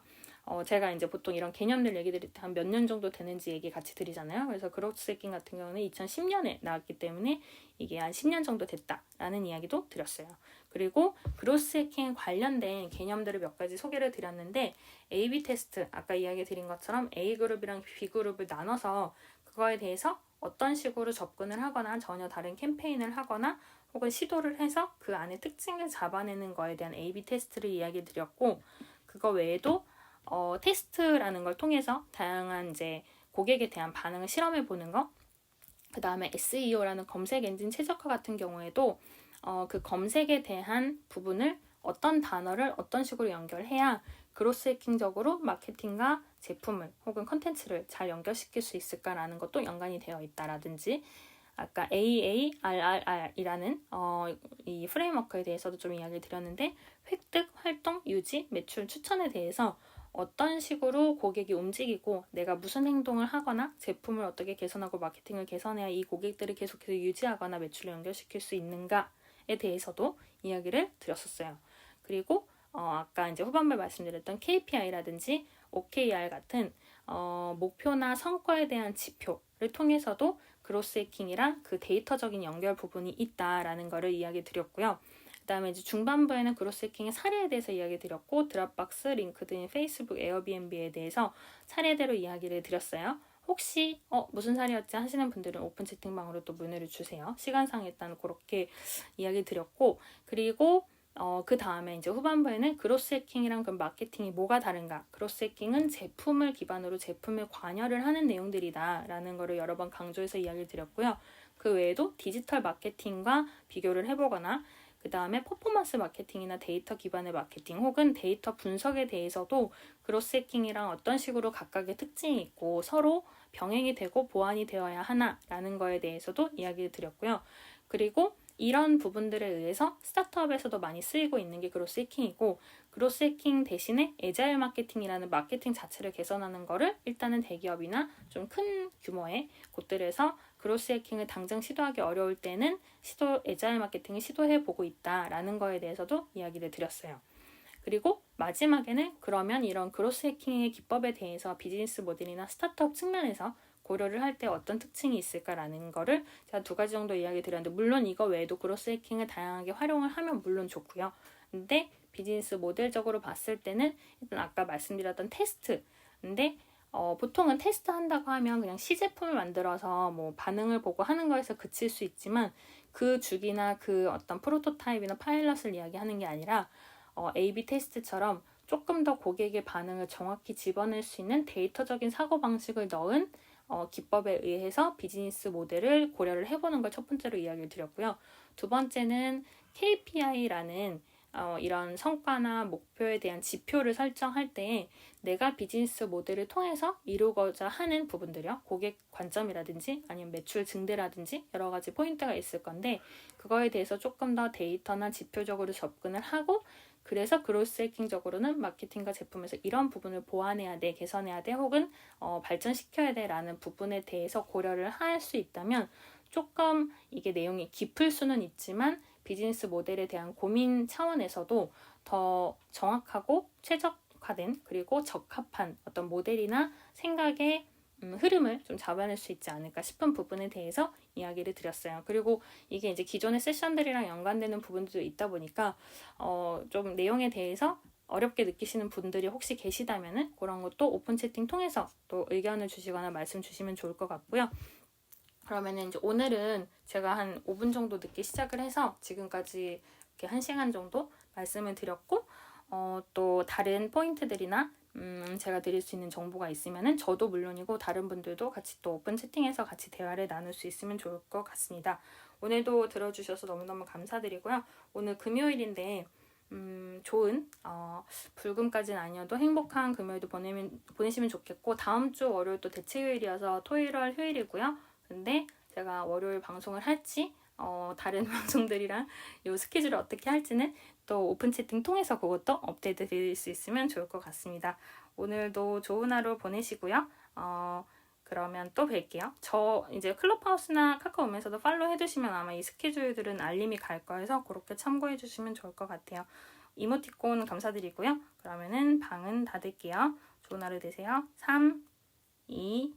제가 이제 보통 이런 개념들 얘기 드릴 때 한 몇 년 정도 되는지 얘기 같이 드리잖아요. 그래서 그로스 해킹 같은 경우는 2010년에 나왔기 때문에 이게 한 10년 정도 됐다라는 이야기도 드렸어요. 그리고 그로스 해킹 관련된 개념들을 몇 가지 소개를 드렸는데 A/B 테스트, 아까 이야기 드린 것처럼 A그룹이랑 B그룹을 나눠서 그거에 대해서 어떤 식으로 접근을 하거나 전혀 다른 캠페인을 하거나 혹은 시도를 해서 그 안에 특징을 잡아내는 거에 대한 A/B 테스트를 이야기 드렸고 그거 외에도 테스트라는 걸 통해서 다양한 이제 고객에 대한 반응을 실험해 보는 거, 그 다음에 SEO라는 검색 엔진 최적화 같은 경우에도 그 검색에 대한 부분을 어떤 단어를 어떤 식으로 연결해야 그로스 해킹적으로 마케팅과 제품을 혹은 컨텐츠를 잘 연결시킬 수 있을까라는 것도 연관이 되어 있다라든지 아까 AARR이라는 이 프레임워크에 대해서도 좀 이야기를 드렸는데 획득, 활동, 유지, 매출, 추천에 대해서 어떤 식으로 고객이 움직이고 내가 무슨 행동을 하거나 제품을 어떻게 개선하고 마케팅을 개선해야 이 고객들을 계속해서 유지하거나 매출을 연결시킬 수 있는가에 대해서도 이야기를 드렸었어요. 그리고 아까 이제 후반부에 말씀드렸던 KPI라든지 OKR 같은 목표나 성과에 대한 지표를 통해서도 그로스 해킹이랑 그 데이터적인 연결 부분이 있다라는 거를 이야기 드렸고요. 그 다음에 이제 중반부에는 그로스 해킹의 사례에 대해서 이야기 드렸고 드랍박스, 링크드인, 페이스북, 에어비앤비에 대해서 사례대로 이야기를 드렸어요. 혹시 무슨 사례였지 하시는 분들은 오픈 채팅방으로 또 문의를 주세요. 시간상에 일단 그렇게 이야기 드렸고 그리고 그 다음에 이제 후반부에는 그로스 해킹이랑 그 마케팅이 뭐가 다른가? 그로스 해킹은 제품을 기반으로 제품에 관여를 하는 내용들이다 라는 거를 여러 번 강조해서 이야기를 드렸고요. 그 외에도 디지털 마케팅과 비교를 해보거나 그 다음에 퍼포먼스 마케팅이나 데이터 기반의 마케팅 혹은 데이터 분석에 대해서도 그로스 해킹이랑 어떤 식으로 각각의 특징이 있고 서로 병행이 되고 보완이 되어야 하나라는 거에 대해서도 이야기를 드렸고요. 그리고 이런 부분들에 의해서 스타트업에서도 많이 쓰이고 있는 게 그로스 해킹이고 그로스 해킹 대신에 애자일 마케팅이라는 마케팅 자체를 개선하는 거를 일단은 대기업이나 좀 큰 규모의 곳들에서 그로스 해킹을 당장 시도하기 어려울 때는 애자일 마케팅을 시도해보고 있다라는 거에 대해서도 이야기를 드렸어요. 그리고 마지막에는 그러면 이런 그로스 해킹의 기법에 대해서 비즈니스 모델이나 스타트업 측면에서 고려를 할 때 어떤 특징이 있을까라는 거를 제가 2가지 정도 이야기 드렸는데 물론 이거 외에도 그로스 해킹을 다양하게 활용을 하면 물론 좋고요. 근데 비즈니스 모델적으로 봤을 때는 일단 아까 말씀드렸던 테스트 근데 보통은 테스트 한다고 하면 그냥 시제품을 만들어서 뭐 반응을 보고 하는 거에서 그칠 수 있지만 그 주기나 그 어떤 프로토타입이나 파일럿을 이야기하는 게 아니라 A/B 테스트처럼 조금 더 고객의 반응을 정확히 집어낼 수 있는 데이터적인 사고방식을 넣은 기법에 의해서 비즈니스 모델을 고려를 해보는 걸 첫 번째로 이야기를 드렸고요. 2번째는 KPI라는 이런 성과나 목표에 대한 지표를 설정할 때 내가 비즈니스 모델을 통해서 이루고자 하는 부분들이요. 고객 관점이라든지 아니면 매출 증대라든지 여러 가지 포인트가 있을 건데 그거에 대해서 조금 더 데이터나 지표적으로 접근을 하고 그래서 그로스 해킹적으로는 마케팅과 제품에서 이런 부분을 보완해야 돼, 개선해야 돼, 혹은 발전시켜야 돼 라는 부분에 대해서 고려를 할 수 있다면 조금 이게 내용이 깊을 수는 있지만 비즈니스 모델에 대한 고민 차원에서도 더 정확하고 최적화된 그리고 적합한 어떤 모델이나 생각의 흐름을 좀 잡아낼 수 있지 않을까 싶은 부분에 대해서 이야기를 드렸어요. 그리고 이게 이제 기존의 세션들이랑 연관되는 부분도 있다 보니까 좀 내용에 대해서 어렵게 느끼시는 분들이 혹시 계시다면은 그런 것도 오픈 채팅 통해서 또 의견을 주시거나 말씀 주시면 좋을 것 같고요. 그러면은 이제 오늘은 제가 한 5분 정도 늦게 시작을 해서 지금까지 이렇게 1시간 정도 말씀을 드렸고 또 다른 포인트들이나 제가 드릴 수 있는 정보가 있으면은 저도 물론이고 다른 분들도 같이 또 오픈 채팅해서 같이 대화를 나눌 수 있으면 좋을 것 같습니다. 오늘도 들어주셔서 너무너무 감사드리고요. 오늘 금요일인데 좋은 불금까지는 아니어도 행복한 금요일도 보내시면 좋겠고 다음 주 월요일 또 대체휴일이어서 토요일, 휴일이고요. 근데 제가 월요일 방송을 할지 다른 방송들이랑 요 스케줄을 어떻게 할지는 또 오픈 채팅 통해서 그것도 업데이트 드릴 수 있으면 좋을 것 같습니다. 오늘도 좋은 하루 보내시고요. 그러면 또 뵐게요. 저 이제 클럽하우스나 카카오홈에서도 팔로우 해주시면 아마 이 스케줄들은 알림이 갈 거여서 그렇게 참고해 주시면 좋을 것 같아요. 이모티콘 감사드리고요. 그러면은 방은 닫을게요. 좋은 하루 되세요. 3, 2,